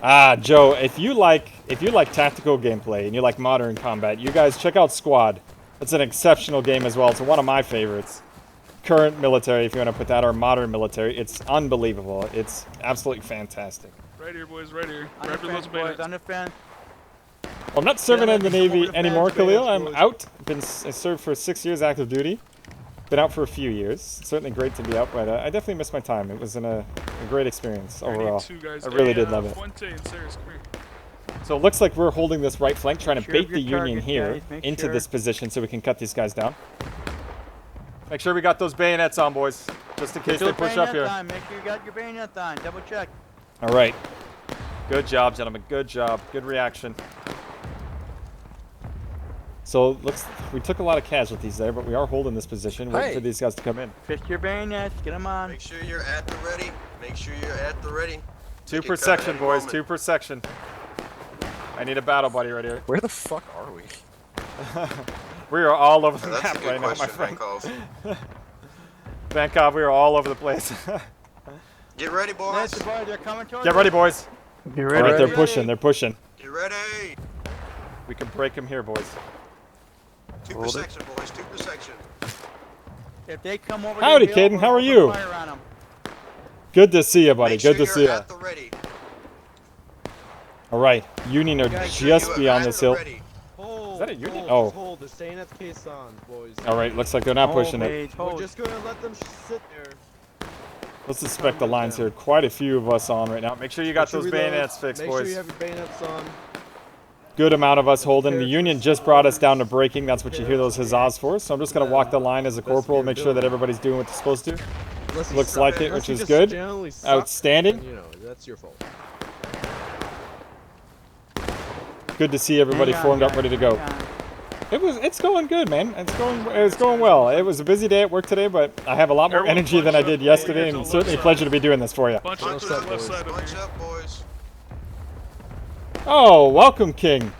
Ah, Joe, if you like tactical gameplay and you like modern combat, you guys check out Squad. It's an exceptional game as well. It's one of my favorites. Current military, if you want to put that, or modern military. It's unbelievable. It's absolutely fantastic. Right here, boys. Right here. Grab your little bayonets. Well, I'm not serving in the Navy anymore, Khalil. I'm out. I served for 6 years active duty. Been out for a few years. Certainly great to be out, but I definitely missed my time. It was a great experience overall. I really did love it. So it looks like we're holding this right flank, trying to bait the Union here into this position so we can cut these guys down. Make sure we got those bayonets on, boys, just in case they push up here. Make sure you got your bayonets on. Double check. All right. Good job, gentlemen. Good job. Good reaction. So we took a lot of casualties there, but we are holding this position, waiting for these guys to come in. Fix your bayonets. Get them on. Make sure you're at the ready. Make sure you're at the ready. 2 per section, boys. 2 per section. I need a battle buddy right here. Where the fuck are we? We are all over the map right now, my friend. Vankov, we are all over the place. Get ready, boys. They're coming towards Get ready, boys. Get ready. All right, they're pushing. They're pushing. Get ready. We can break them here, boys. 2 per section, boys. 2 per section. If they come over, howdy, Caden. How are you? Good to see you, buddy. Good to see you. At the ready. All right, Union are just beyond this hill. Hold, Is that a Union? hold, Oh. hold. They're staying at the caisson, boys. All right, looks like they're not pushing it. We're just going to let them sit there. Let's suspect the lines here. Quite a few of us on right now. Make sure you got those bayonets fixed, Make boys. sure you have your bayonets on. Good amount of us holding. The Union just brought us down to breaking. That's what you hear those huzzahs for. So I'm just going to walk the line as a corporal, make sure that everybody's doing what they're supposed to. Looks like it, which is good. Outstanding. You know, that's your fault. Good to see everybody formed up, ready to go. It's going good, man. It's going well. It was a busy day at work today, but I have a lot more energy than I did yesterday, and it's certainly a pleasure to be doing this for you. Bunch up to the left side over Bunch here. up, boys. Oh, welcome, King.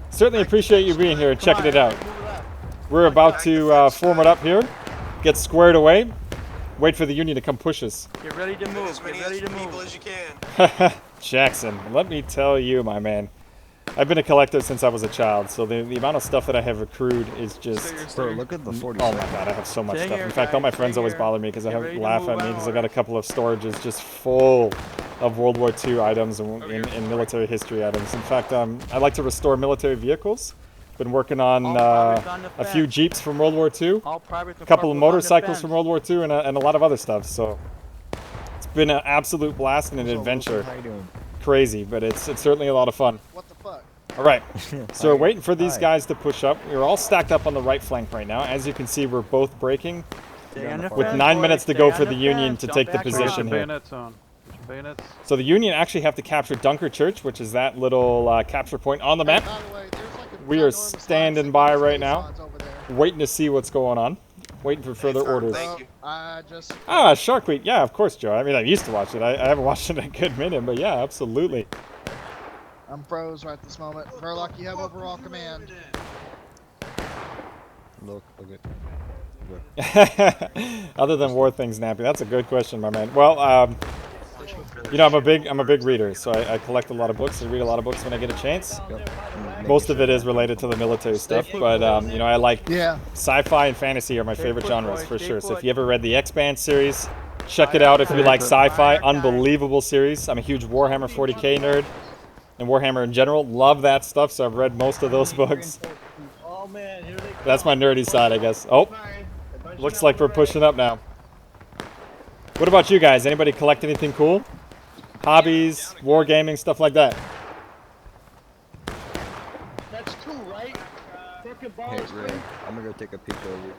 Certainly appreciate you being here and checking it out. We're about to form it up here, get squared away, wait for the Union to come push us. Get ready to move. As Get many ready to people move. as you can. Jackson, let me tell you, my man. I've been a collector since I was a child, so the amount of stuff that I have accrued is just... Bro, look at the 40. Oh my god, I have so much Stay stuff. here, In fact, all my guys. friends Stay always here. bother me because I Get ready to laugh move at me out. because I got a couple of storages just full of World War II items and military history items. In fact, I like to restore military vehicles. Been working on a few Jeeps from World War II, a couple of motorcycles from World War II, and a lot of other stuff. So it's been an absolute blast and an adventure. How you doing? Crazy, but it's certainly a lot of fun. What the fuck? All right, so we're waiting for these Hi. guys to push up. We're all stacked up on the right flank right now. As you can see, we're both breaking with 9 minutes to go for the Union to take the position here. Bayonets on. Get your bayonets. So the Union actually have to capture Dunker Church, which is that little capture point on the map. By the way, there's like a We are ginormous standing line by of right now, caissons over there. waiting to see what's going on, waiting for further orders. Thank you. I just Ah, Shark Week, yeah, of course, Joe. I mean, I used to watch it. I haven't watched it in a good minute, but yeah, absolutely. I'm froze right this moment. Verloc, you have overall command. Look at. Other than war things, Nappy, that's a good question, my man. Well, you know, I'm a big reader, so I collect a lot of books. I read a lot of books when I get a chance. Most of it is related to the military stuff, but you know, I like sci-fi and fantasy are my favorite genres for sure. So if you ever read the X-Band series, Check it out if you like sci-fi. Unbelievable series. I'm a huge Warhammer 40k nerd. And Warhammer in general. Love that stuff, so I've read most of those books. Oh man, here they come. That's my nerdy side, I guess. Oh, looks like we're pushing up now. What about you guys? Anybody collect anything cool? Hobbies, wargaming, stuff like that? That's two, right? Fucking balls. Hey, Ray, I'm gonna go take a peek over.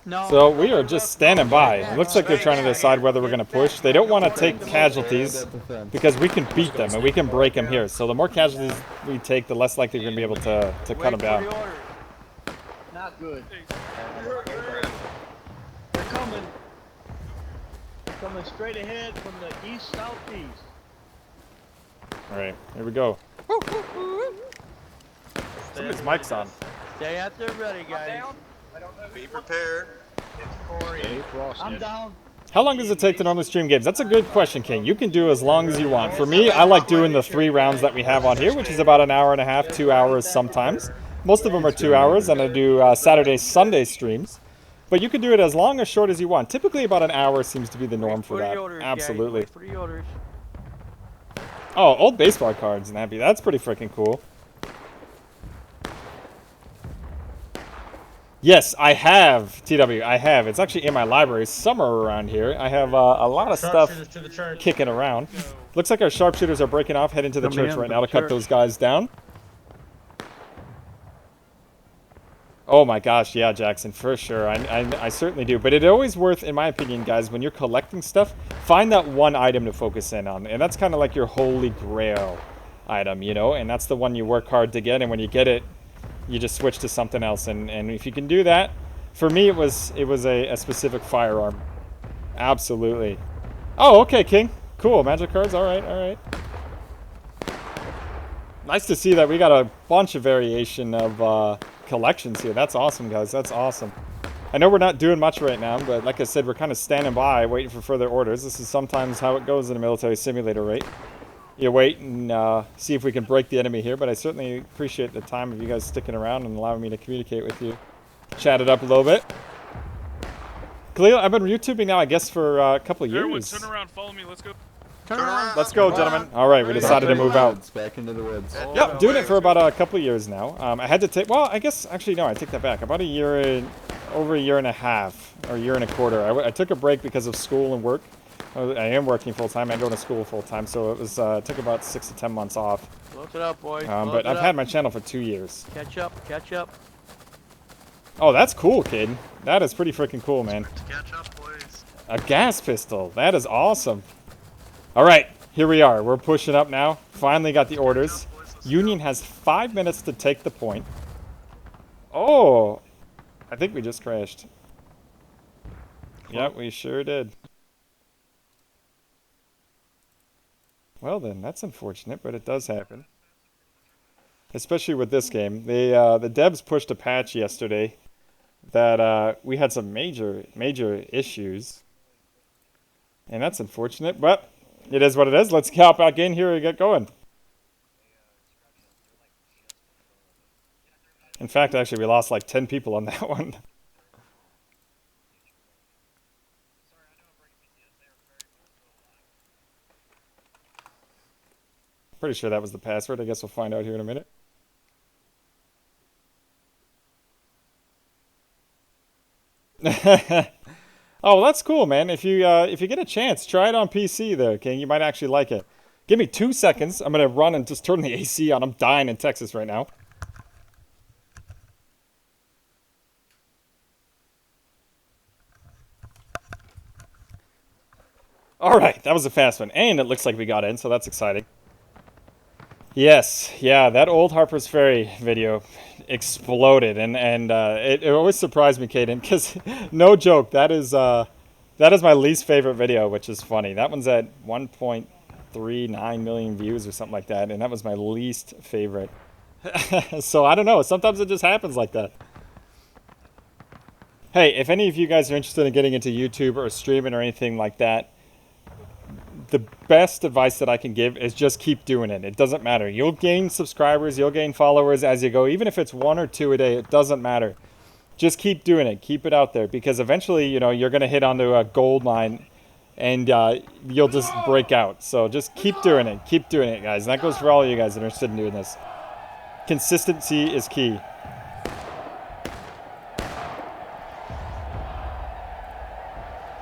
No. So we are just standing by. It looks like they're trying to decide whether we're going to push. They don't want to take casualties because we can beat them and we can break them here. So the more casualties we take, the less likely we're going to be able to cut them down. Not good. They're coming. They're coming straight ahead from the east-southeast. All right, here we go. Somebody's mic's on. Stay out there ready, guys. Be prepared. I'm down. How long does it take to normally stream games? That's a good question, King. You can do as long as you want. For me, I like doing the 3 rounds that we have on here, which is about an hour and a half, 2 hours sometimes. Most of them are 2 hours, and I do Saturday, Sunday streams. But you can do it as long or short as you want. Typically about an hour seems to be the norm for that. Absolutely. Oh, old baseball cards, Nappy. That's pretty freaking cool. Yes, I have, TW, I have. It's actually in my library, somewhere around here. I have a lot of stuff kicking around. Looks like our sharpshooters are breaking off, heading to the church right now to cut those guys down. Oh my gosh, yeah, Jackson, for sure. I certainly do. But it's always worth, in my opinion, guys, when you're collecting stuff, find that one item to focus in on. And that's kind of like your holy grail item, you know? And that's the one you work hard to get, and when you get it, you just switch to something else, and if you can do that, for me it was a specific firearm. Absolutely. Oh, okay, King. Cool, magic cards. All right. Nice to see that we got a bunch of variation of collections here. That's awesome, guys. That's awesome. I know we're not doing much right now, but like I said, we're kind of standing by, waiting for further orders. This is sometimes how it goes in a military simulator, right? You wait and see if we can break the enemy here, but I certainly appreciate the time of you guys sticking around and allowing me to communicate with you. Chat it up a little bit. Khalil, I've been YouTubing now, I guess, for a couple of years. Everyone, turn around, follow me, let's go. Turn around. Let's go, gentlemen. All right, we decided to move out. Back into the woods. Yep, doing it for about a couple of years now. I had to take, well, I guess, actually, no, I take that back. About a year, over a year and a half, or a year and a quarter. I took a break because of school and work. I am working full-time. I go to school full-time, so it was took about 6 to 10 months off. Look it up, boys. But I've had my channel for 2 years. Catch up. Oh, that's cool, kid. That is pretty freaking cool, man. Catch up, boys. A gas pistol. That is awesome. All right, here we are. We're pushing up now. Finally got the orders. Union has 5 minutes to take the point. Oh, I think we just crashed. Yep, we sure did. Well then, that's unfortunate, but it does happen. Especially with this game. The devs pushed a patch yesterday that we had some major issues. And that's unfortunate, but it is what it is. Let's hop back in here and get going. In fact, actually, we lost like 10 people on that one. Pretty sure that was the password. I guess we'll find out here in a minute. Oh, that's cool, man. If you get a chance, try it on PC there, King. You might actually like it. Give me 2 seconds. I'm gonna run and just turn the AC on. I'm dying in Texas right now. All right, that was a fast one, and it looks like we got in, so that's exciting. Yes, yeah, that old Harper's Ferry video exploded, and it always surprised me, Caden, because no joke, that is my least favorite video, which is funny. That one's at 1.39 million views or something like that, and that was my least favorite. So I don't know, sometimes it just happens like that. Hey, if any of you guys are interested in getting into YouTube or streaming or anything like that, the best advice that I can give is just keep doing it. It doesn't matter. You'll gain subscribers, you'll gain followers as you go. Even if it's 1 or 2 a day, it doesn't matter. Just keep doing it. Keep it out there, because eventually, you know, you're going to hit onto a gold mine and you'll just break out. So just keep doing it. Keep doing it, guys. And that goes for all of you guys that are interested in doing this. Consistency is key.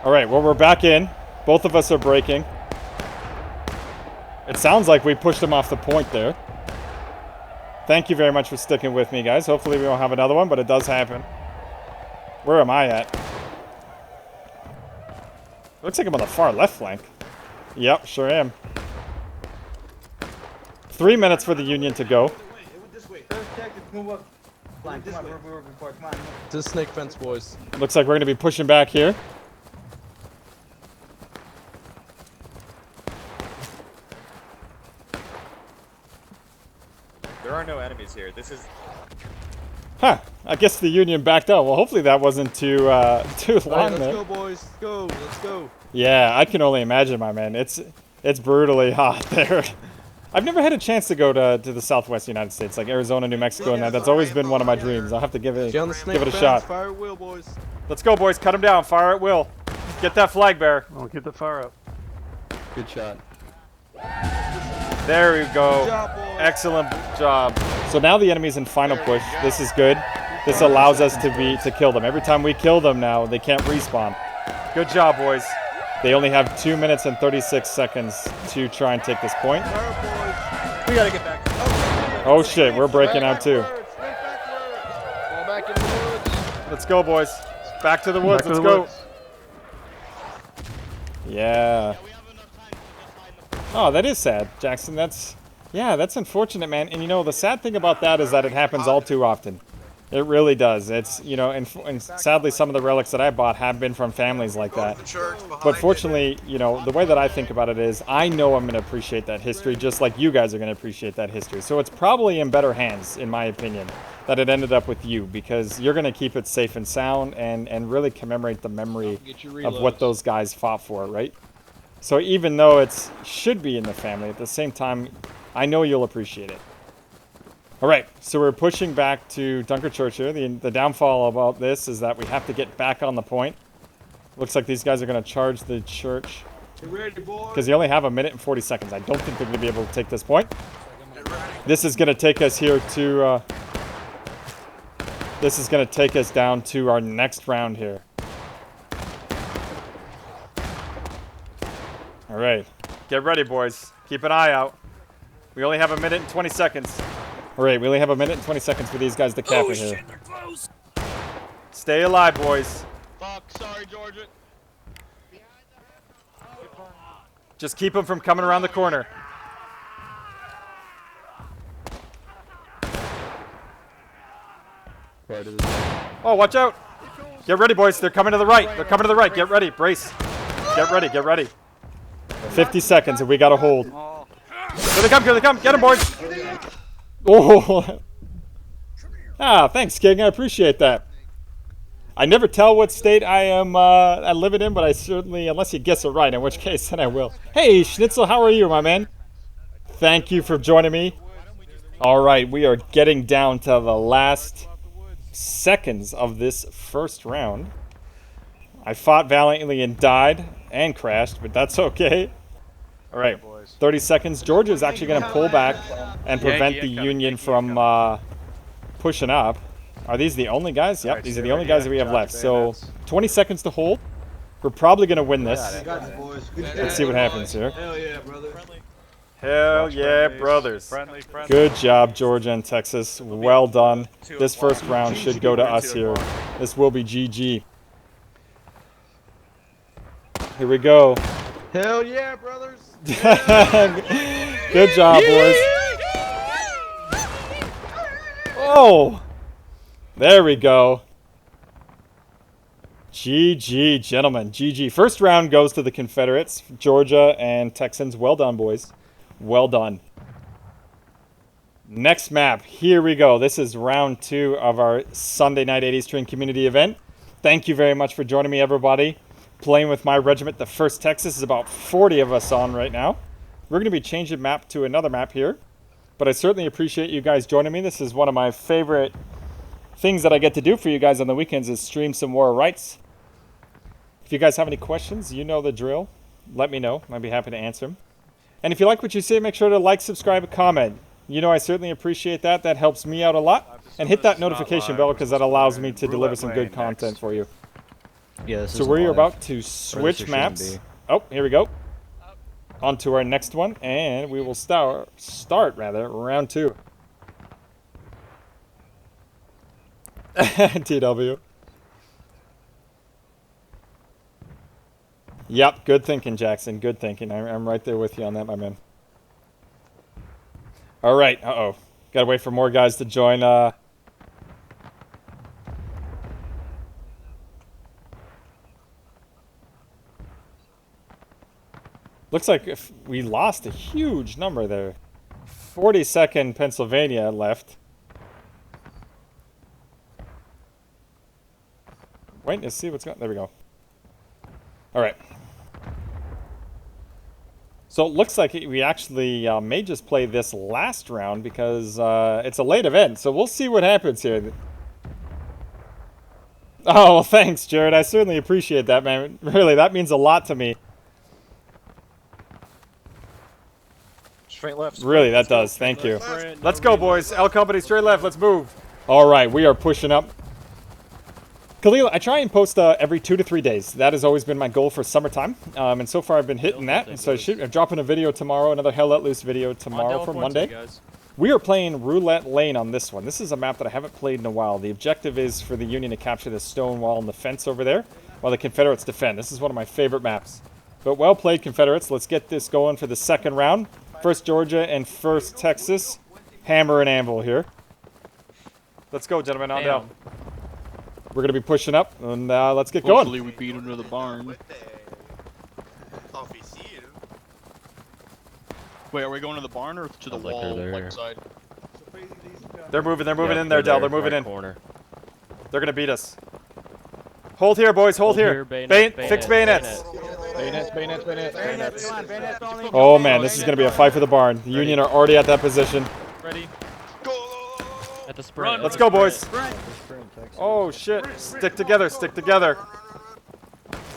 All right, well, we're back in. Both of us are breaking. It sounds like we pushed him off the point there. Thank you very much for sticking with me, guys. Hopefully we won't have another one, but it does happen. Where am I at? Looks like I'm on the far left flank. Yep, sure am. 3 minutes for the Union to go. To the snake fence, boys. Looks like we're going to be pushing back here. There are no enemies here. This is... Huh. I guess the Union backed out. Well, hopefully that wasn't too long Let's there. go, boys. Let's go. Let's go. Yeah, I can only imagine, my man. It's brutally hot there. I've never had a chance to go to the Southwest United States, like Arizona, New Mexico, and that's always been one of my dreams. I'll have to give it a shot. Fire at will, boys. Let's go, boys. Cut them down. Fire at will. Get that flag bearer. I'll get the fire up. Good shot. There we go. Good job, boys. Excellent job. So now the enemy's in final push. This is good. This allows us to kill them. Every time we kill them now, they can't respawn. Good job, boys. They only have 2 minutes and 36 seconds to try and take this point. We gotta get back. Oh shit, we're breaking out too. Fall back in the woods. Let's go, boys. Back to the woods. Let's go. Yeah. Oh, that is sad, Jackson. That's unfortunate, man. And you know, the sad thing about that is that it happens all too often. It really does. It's, you know, and sadly some of the relics that I bought have been from families like that. But fortunately, you know, the way that I think about it is I know I'm going to appreciate that history just like you guys are going to appreciate that history. So it's probably in better hands, in my opinion, that it ended up with you, because you're going to keep it safe and sound and really commemorate the memory of what those guys fought for, right? So even though it should be in the family, at the same time, I know you'll appreciate it. All right, so we're pushing back to Dunker Church here. The downfall about this is that we have to get back on the point. Looks like these guys are going to charge the church. Because they only have 1 minute and 40 seconds. I don't think they're going to be able to take this point. This is going to take us here to... this is going to take us down to our next round here. All right, get ready, boys. Keep an eye out. We only have 1 minute and 20 seconds. All right, we only have 1 minute and 20 seconds for these guys to cap it here. They're close. Stay alive, boys. Fuck, sorry, Georgia. Just keep them from coming around the corner. Oh, watch out. Get ready, boys. They're coming to the right. They're coming to the right. Get ready. Brace. Get ready. Get ready. 50 seconds and we got to hold. Here they come. Here they come. Get them, boys. Oh. Ah, thanks, King. I appreciate that. I never tell what state I live in, but I certainly, unless you guess it right, in which case then I will. Hey, Schnitzel, how are you, my man? Thank you for joining me. All right, we are getting down to the last seconds of this first round. I fought valiantly and died and crashed, but that's okay. All right, 30 seconds. Georgia is actually going to pull back and prevent the Union from pushing up. Are these the only guys? Yep, these are the only guys that we have left. So 20 seconds to hold. We're probably going to win this. Let's see what happens here. Hell yeah, brother. Hell yeah, brothers. Good job, Georgia and Texas. Well done. This first round should go to us here. This will be GG. Here we go. Hell yeah, brothers. Good job, boys. Oh, there we go. GG, gentlemen. GG. First round goes to the Confederates, Georgia and Texans. Well done, boys. Well done. Next map. Here we go. This is round 2 of our Sunday night 80s String community event. Thank you very much for joining me, everybody. Playing with my regiment, the 1st Texas. Is about 40 of us on right now. We're going to be changing map to another map here. But I certainly appreciate you guys joining me. This is one of my favorite things that I get to do for you guys on the weekends is stream some War Rights. If you guys have any questions, you know the drill. let me know. I'd be happy to answer them. And if you like what you see, make sure to like, subscribe, and comment. You know I certainly appreciate that. That helps me out a lot. And hit that notification bell because that allows me to deliver some good content for you. Yeah, so we're about to switch maps. Oh, here we go. On to our next one, and we will start round 2. TW. Yep, good thinking, Jackson. Good thinking. I'm right there with you on that, my man. All right. Uh-oh. Gotta wait for more guys to join. Looks like if we lost a huge number there. 42nd Pennsylvania left. Wait to see what's going on. There we go. All right. So it looks like we actually may just play this last round because it's a late event. So we'll see what happens here. Oh, well, thanks, Jared. I certainly appreciate that, man. Really, that means a lot to me. Straight left. Really, that does. Thank you. Let's go, boys. L Company, straight left. Let's move. All right, we are pushing up. Khalil, I try and post every 2 to 3 days. That has always been my goal for summertime. And so far, I've been hitting that. And so I'm dropping a video tomorrow, another Hell Let Loose video tomorrow for Monday. We are playing Roulette Lane on this one. This is a map that I haven't played in a while. The objective is for the Union to capture the stone wall and the fence over there, while the Confederates defend. This is one of my favorite maps. But well played, Confederates. Let's get this going for the second round. First Georgia and first Texas. Hammer and anvil here. Let's go, gentlemen. On down. We're going to be pushing up, and let's get going. Hopefully we beat them to the barn. Wait, are we going to the barn or to the wall side? They're moving in there, Del. They're moving in. Corner. They're going to beat us. Hold here, boys. Hold here. Fix bayonets. Bayonets. Oh, man. This is going to be a fight for the barn. The Union are already at that position. Ready. At the sprint. Let's go, boys. Oh, shit. Stick together. Stick together.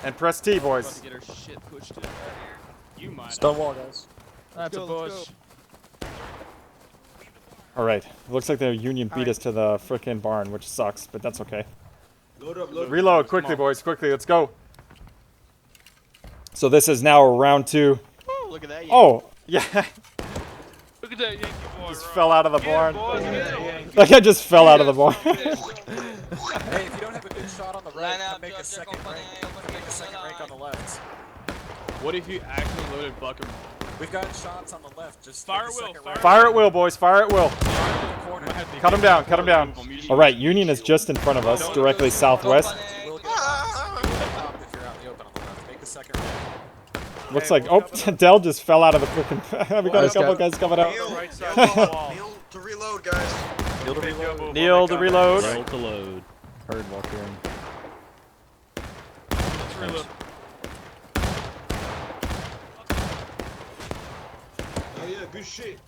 And press T, boys. Stone wall, guys. That's a bush. Alright. Looks like the Union beat us to the frickin' barn, which sucks, but that's okay. Reload quickly, boys. Quickly. Let's go. So this is now round 2. Oh, look at that. Oh, yeah. Look at that Yankee boy. Just fell out of the barn. Like I just fell out of the barn. Hey, if you don't have a good shot on the right, make a second rank. Make a second rank on the left. What if you actually loaded Buckham? We've got shots on the left. Just fire at will. Fire at will, boys. Fire at will. Cut him down. Cut him down. All right, Union is just in front of us, directly southwest. Looks like, oh, Dell just fell out of the freaking. We got a couple guys coming out. Kneel to reload, guys. Kneel to reload. Kneel to load. Heard walker in. Let's reload. Oh yeah, good shit.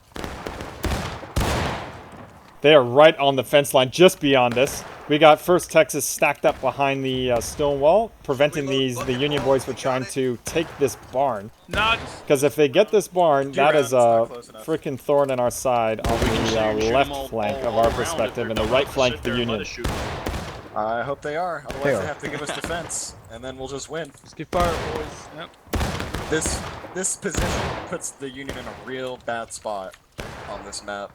They are right on the fence line, just beyond us. We got First Texas stacked up behind the stone wall, preventing the Union boys from trying to take this barn. Because if they get this barn, that is a freaking thorn in our side on the left flank of our perspective, and the right flank of the Union. I hope they are. Otherwise, they have to give us defense, and then we'll just win. Just get fired, boys. Yep. This position puts the Union in a real bad spot on this map.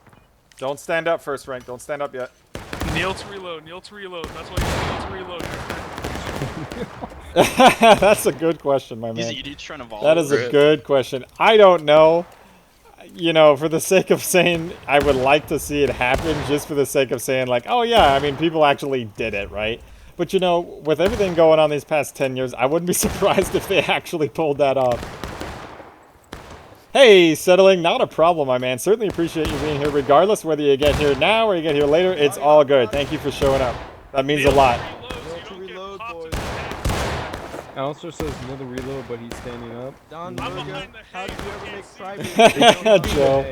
Don't stand up, first rank. Don't stand up yet. Kneel to reload. Kneel to reload. That's why you kneel to reload. That's a good question, my man. He's trying to that is a good question. I don't know. You know, for the sake of saying I would like to see it happen, just for the sake of saying like, oh yeah, I mean, people actually did it, right? But you know, with everything going on these past 10 years, I wouldn't be surprised if they actually pulled that off. Hey, settling, not a problem, my man. Certainly appreciate you being here, regardless whether you get here now or you get here later. It's all good. Thank you for showing up. That means a lot. Alistair says no to reload, but he's standing up. Don Burger, how do you ever make private? Joe.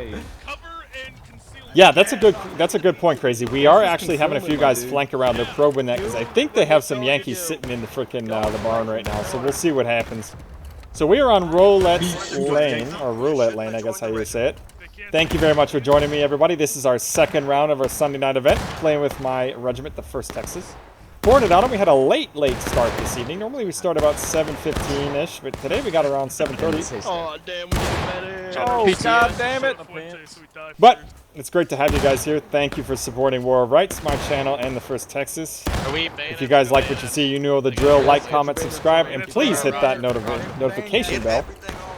Yeah, that's a good point, Crazy. We are actually having a few guys flank around. They're probing that because I think they have some Yankees sitting in the frickin' the barn right now. So we'll see what happens. So we are on Roulette Lane, or Roulette Lane, I guess how you say it. Thank you very much for joining me, everybody. This is our second round of our Sunday night event, playing with my regiment, the 1st Texas. Pouring it on, we had a late start this evening. Normally we start about 7:15-ish, but today we got around 7:30. Oh, damn, we did better. Oh, god damn it! But it's great to have you guys here. Thank you for supporting War of Rights, my channel, and the 1st Texas. If you guys like what you see, you know the drill. Like, comment, subscribe, and please hit that notification bell,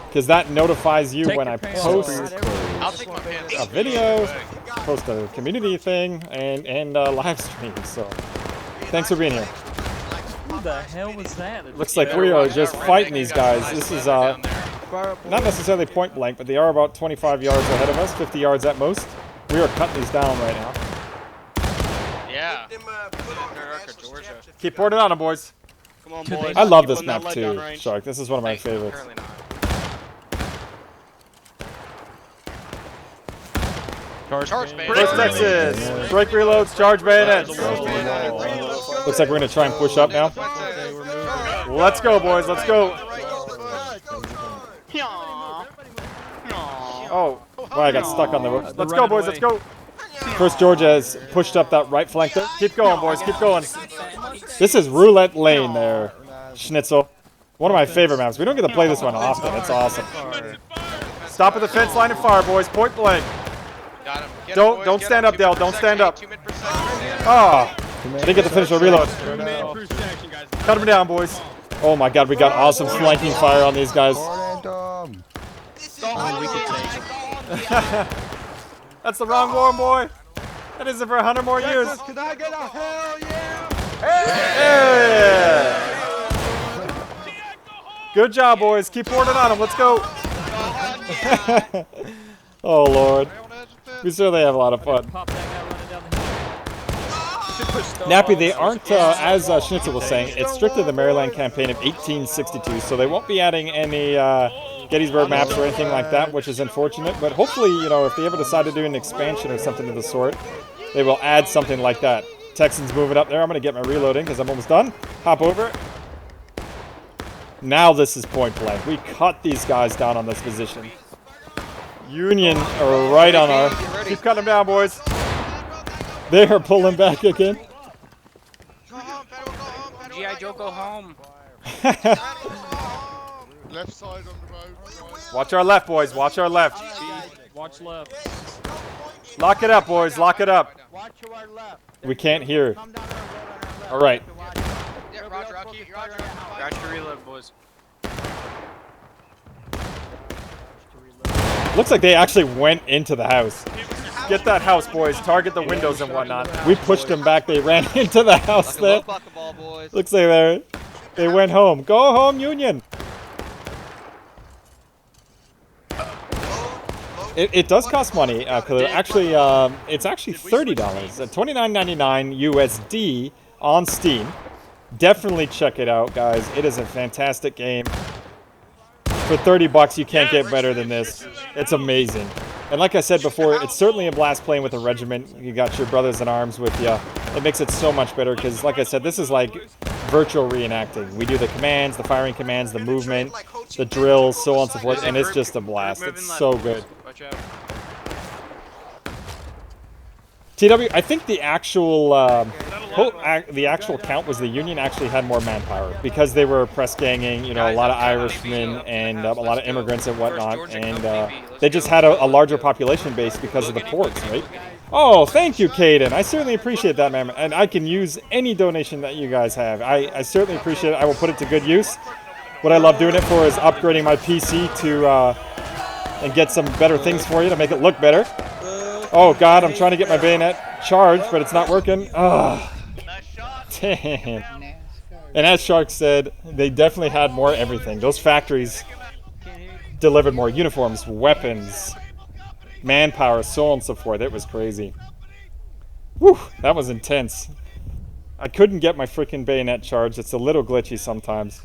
because that notifies you when I post a video, post a community thing, and live stream. So thanks for being here. Who the hell was that? Looks like we are just fighting these guys. This is not necessarily point blank, but they are about 25 yards ahead of us, 50 yards at most. We are cutting these down right now. Yeah. Keep pouring it on them, boys. Come on, boys. I love Keep this on that map leg down too, range. Shark. This is one of my favorites. Charge bayonet. First Texas, break reloads, charge bayonets. Looks like we're gonna try and push up now. Let's go, boys. Let's go. Oh, well, I got stuck on the ropes. Let's go, boys. Let's go. First Georgia has pushed up that right flank there. Keep going, boys. Keep going. This is Roulette Lane there, Schnitzel. One of my favorite maps. We don't get to play this one often. It's awesome. Stop at the fence line and fire, boys. Point blank. Don't stand up, Dale. Don't stand up. Oh, I didn't get to finish the reload. Cut him down, boys. Oh my god, we got awesome flanking fire on these guys. That's the wrong one, boy. That isn't for 100 more years. Can I get a hell yeah? Hey! Good job, boys. Keep pouring it on them. Let's go. Oh, Lord. We certainly have a lot of fun. Nappy, they aren't, as Schnitzel was saying, it's strictly the Maryland campaign of 1862, so they won't be adding any Gettysburg maps or anything like that, which is unfortunate. But hopefully, you know, if they ever decide to do an expansion or something of the sort, they will add something like that. Texans moving up there. I'm going to get my reloading because I'm almost done. Hop over. Now this is point blank. We cut these guys down on this position. Union are right on our... Keep cutting them down, boys. They are pulling back again. G.I. Joe, go home. Left side on the road. Watch our left, boys. Watch our left. Watch left. Lock it up, boys. Lock it up. Watch to our left. We can't hear. All right. Yeah, Roger, Rocky. Got your reload, boys. Looks like they actually went into the house. Get that house, boys. Target the windows and whatnot. We pushed them back. They ran into the house there. Looks like they went home. Go home, Union. It does cost money. Actually, it's actually $30. $29.99 USD on Steam. Definitely check it out, guys. It is a fantastic game. For 30 bucks, you can't get better than this. It's amazing. And like I said before, it's certainly a blast playing with a regiment. You got your brothers in arms with you. It makes it so much better because, like I said, this is like virtual reenacting. We do the commands, the firing commands, the movement, the drills, so on and so forth, and it's just a blast. It's so good. TW, I think the actual count was the Union actually had more manpower because they were press ganging, you know, a lot of Irishmen and a lot of immigrants and whatnot, and they just had a larger population base because of the ports, right? Oh, thank you, Caden. I certainly appreciate that, man, and I can use any donation that you guys have. I certainly appreciate it. I will put it to good use. What I love doing it for is upgrading my PC to and get some better things for you to make it look better. Oh god, I'm trying to get my bayonet charged, but it's not working. Ugh. Damn. And as Shark said, they definitely had more everything. Those factories delivered more uniforms, weapons, manpower, so on and so forth. It was crazy. Whew, that was intense. I couldn't get my freaking bayonet charged. It's a little glitchy sometimes.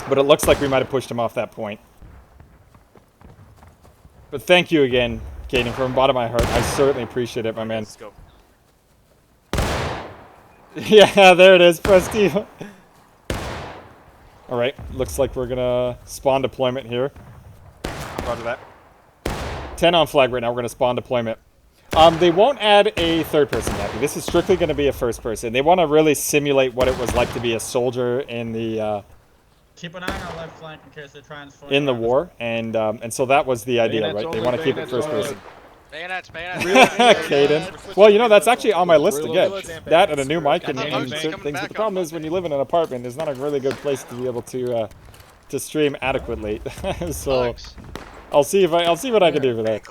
But it looks like we might have pushed him off that point. But thank you again, Caden, from the bottom of my heart. I certainly appreciate it, my man. Let's go. Yeah, there it is. Press Steve. Alright, looks like we're gonna spawn deployment here. Roger that. 10 on flag right now, we're gonna spawn deployment. They won't add a third person mapping. This is strictly gonna be a first person. They wanna really simulate what it was like to be a soldier in the, Keep an eye on our left flank in case they try and in the war, and so that was the idea, right? They want to keep it first person. Bayonets. Caden. Well, you know, that's actually on my list again. That and a new mic and certain things. But the problem is when you live in an apartment, it's not a really good place to be able to stream adequately. So I'll see what I can do for that.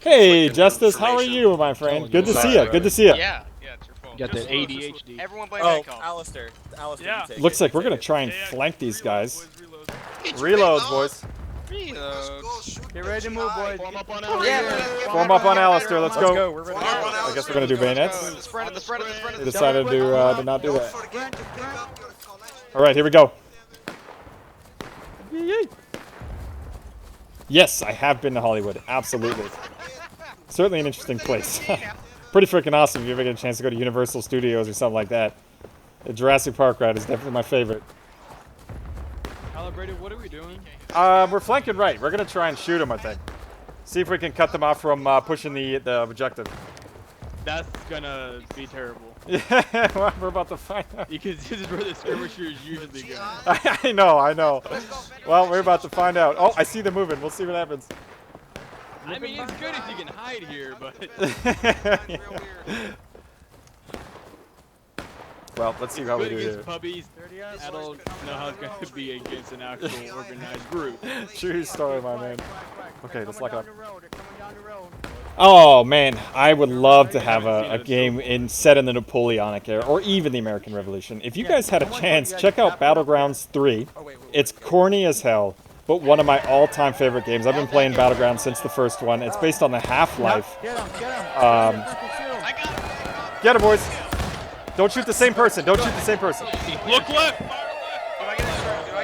Hey, Justice, how are you, my friend? Good to see you. Good to see you. Yeah, it's your phone. Got that ADHD. Everyone blame Alistair. Yeah. Looks like we're gonna try and flank these guys. Reloads, boys. Get ready to move, boys. Form up on Form up on Alistair. Let's go. We're ready. I guess we're gonna do bayonets. The spread. We decided to not do that. All right, here we go. Yes, I have been to Hollywood. Absolutely. Certainly an interesting place. Pretty freaking awesome if you ever get a chance to go to Universal Studios or something like that. The Jurassic Park ride is definitely my favorite. Calibrated, what are we doing? We're flanking right. We're going to try and shoot them, I think. See if we can cut them off from pushing the objective. That's gonna be terrible. Yeah, well, we're about to find out. Because this is where the skirmishers usually go. I know. Well, we're about to find out. Oh, I see them moving. We'll see what happens. I mean, it's good if you can hide here, but... Well, let's see how we do here. Puppies. I don't know how it's going to be against an actual organized group. True story, my man. Okay, let's lock it up. Oh man, I would love to have a game set in the Napoleonic era, or even the American Revolution. If you guys had a chance, check out Battlegrounds 3. It's corny as hell, but one of my all-time favorite games. I've been playing Battlegrounds since the first one. It's based on the Half-Life. Get him, boys. Don't shoot the same person. Don't shoot the same person. Look left. Do I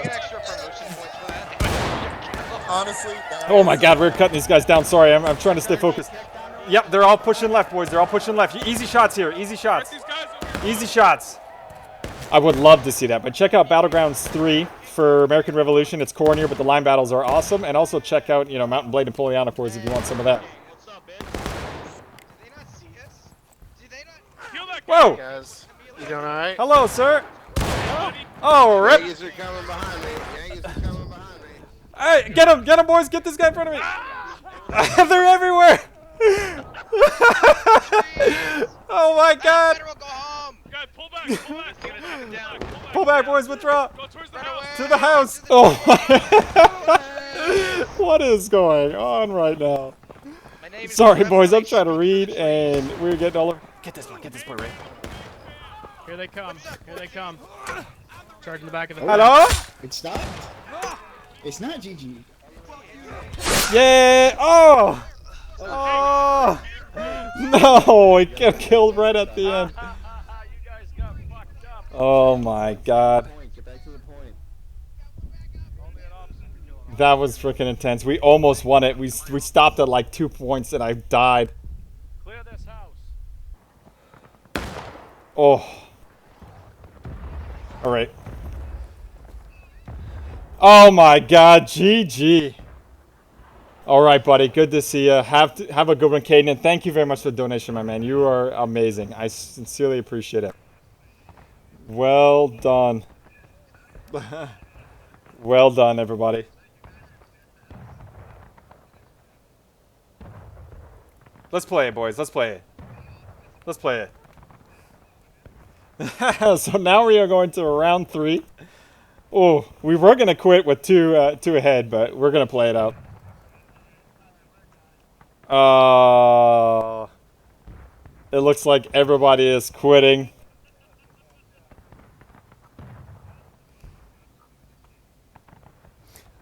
get extra promotion points for that? Honestly. Oh my God, we're cutting these guys down. Sorry, I'm trying to stay focused. Yep, they're all pushing left, boys. They're all pushing left. Easy shots here. Easy shots. Easy shots. I would love to see that, but check out Battlegrounds 3 for American Revolution. It's cornier, but the line battles are awesome. And also check out, Mountain Blade Napoleonic Wars if you want some of that. Whoa! Guys, you doing alright? Hello, sir. Oh, rip! Yankees are coming behind me. Yankees are coming behind me. Hey, get him, boys! Get this guy in front of me. They're everywhere. Oh my God! Pull back, boys! Withdraw. To the house. Oh! What is going on right now? Sorry, boys. I'm trying to read, and we're getting all over. Get this boy, Ray. Here they come. Charging the back of the... Hello? It stopped? It's not GG. Yeah! Oh! Oh! No! He got killed right at the end. Oh my God. That was freaking intense. We almost won it. We stopped at like 2 points and I died. Clear this house. Oh. All right. Oh my God, GG. All right, buddy. Good to see you. Have a good one, Caden, and thank you very much for the donation, my man. You are amazing. I sincerely appreciate it. Well done. Well done, everybody. Let's play it, boys. Let's play it. Let's play it. So now we are going to round 3. Oh, we were going to quit with two ahead, but we're going to play it out. It looks like everybody is quitting.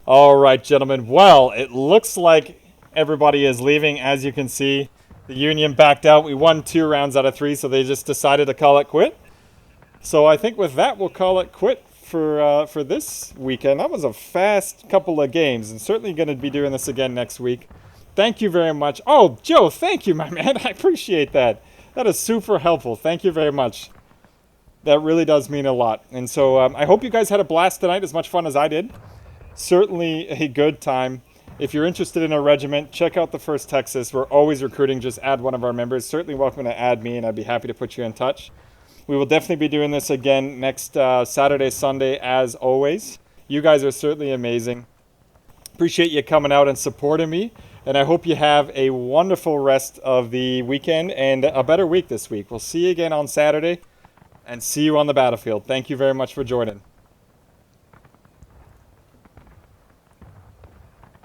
All right, gentlemen. Well, it looks like everybody is leaving. As you can see, the Union backed out. We won 2 rounds out of 3, so they just decided to call it quit. So I think with that, we'll call it quit for this weekend. That was a fast couple of games, and certainly going to be doing this again next week. Thank you very much. Oh, Joe, thank you, my man. I appreciate that. That is super helpful. Thank you very much. That really does mean a lot. And so I hope you guys had a blast tonight, as much fun as I did. Certainly a good time. If you're interested in a regiment, check out the 1st Texas. We're always recruiting. Just add one of our members. Certainly welcome to add me, and I'd be happy to put you in touch. We will definitely be doing this again next Saturday, Sunday, as always. You guys are certainly amazing. Appreciate you coming out and supporting me. And I hope you have a wonderful rest of the weekend and a better week this week. We'll see you again on Saturday and see you on the battlefield. Thank you very much for joining.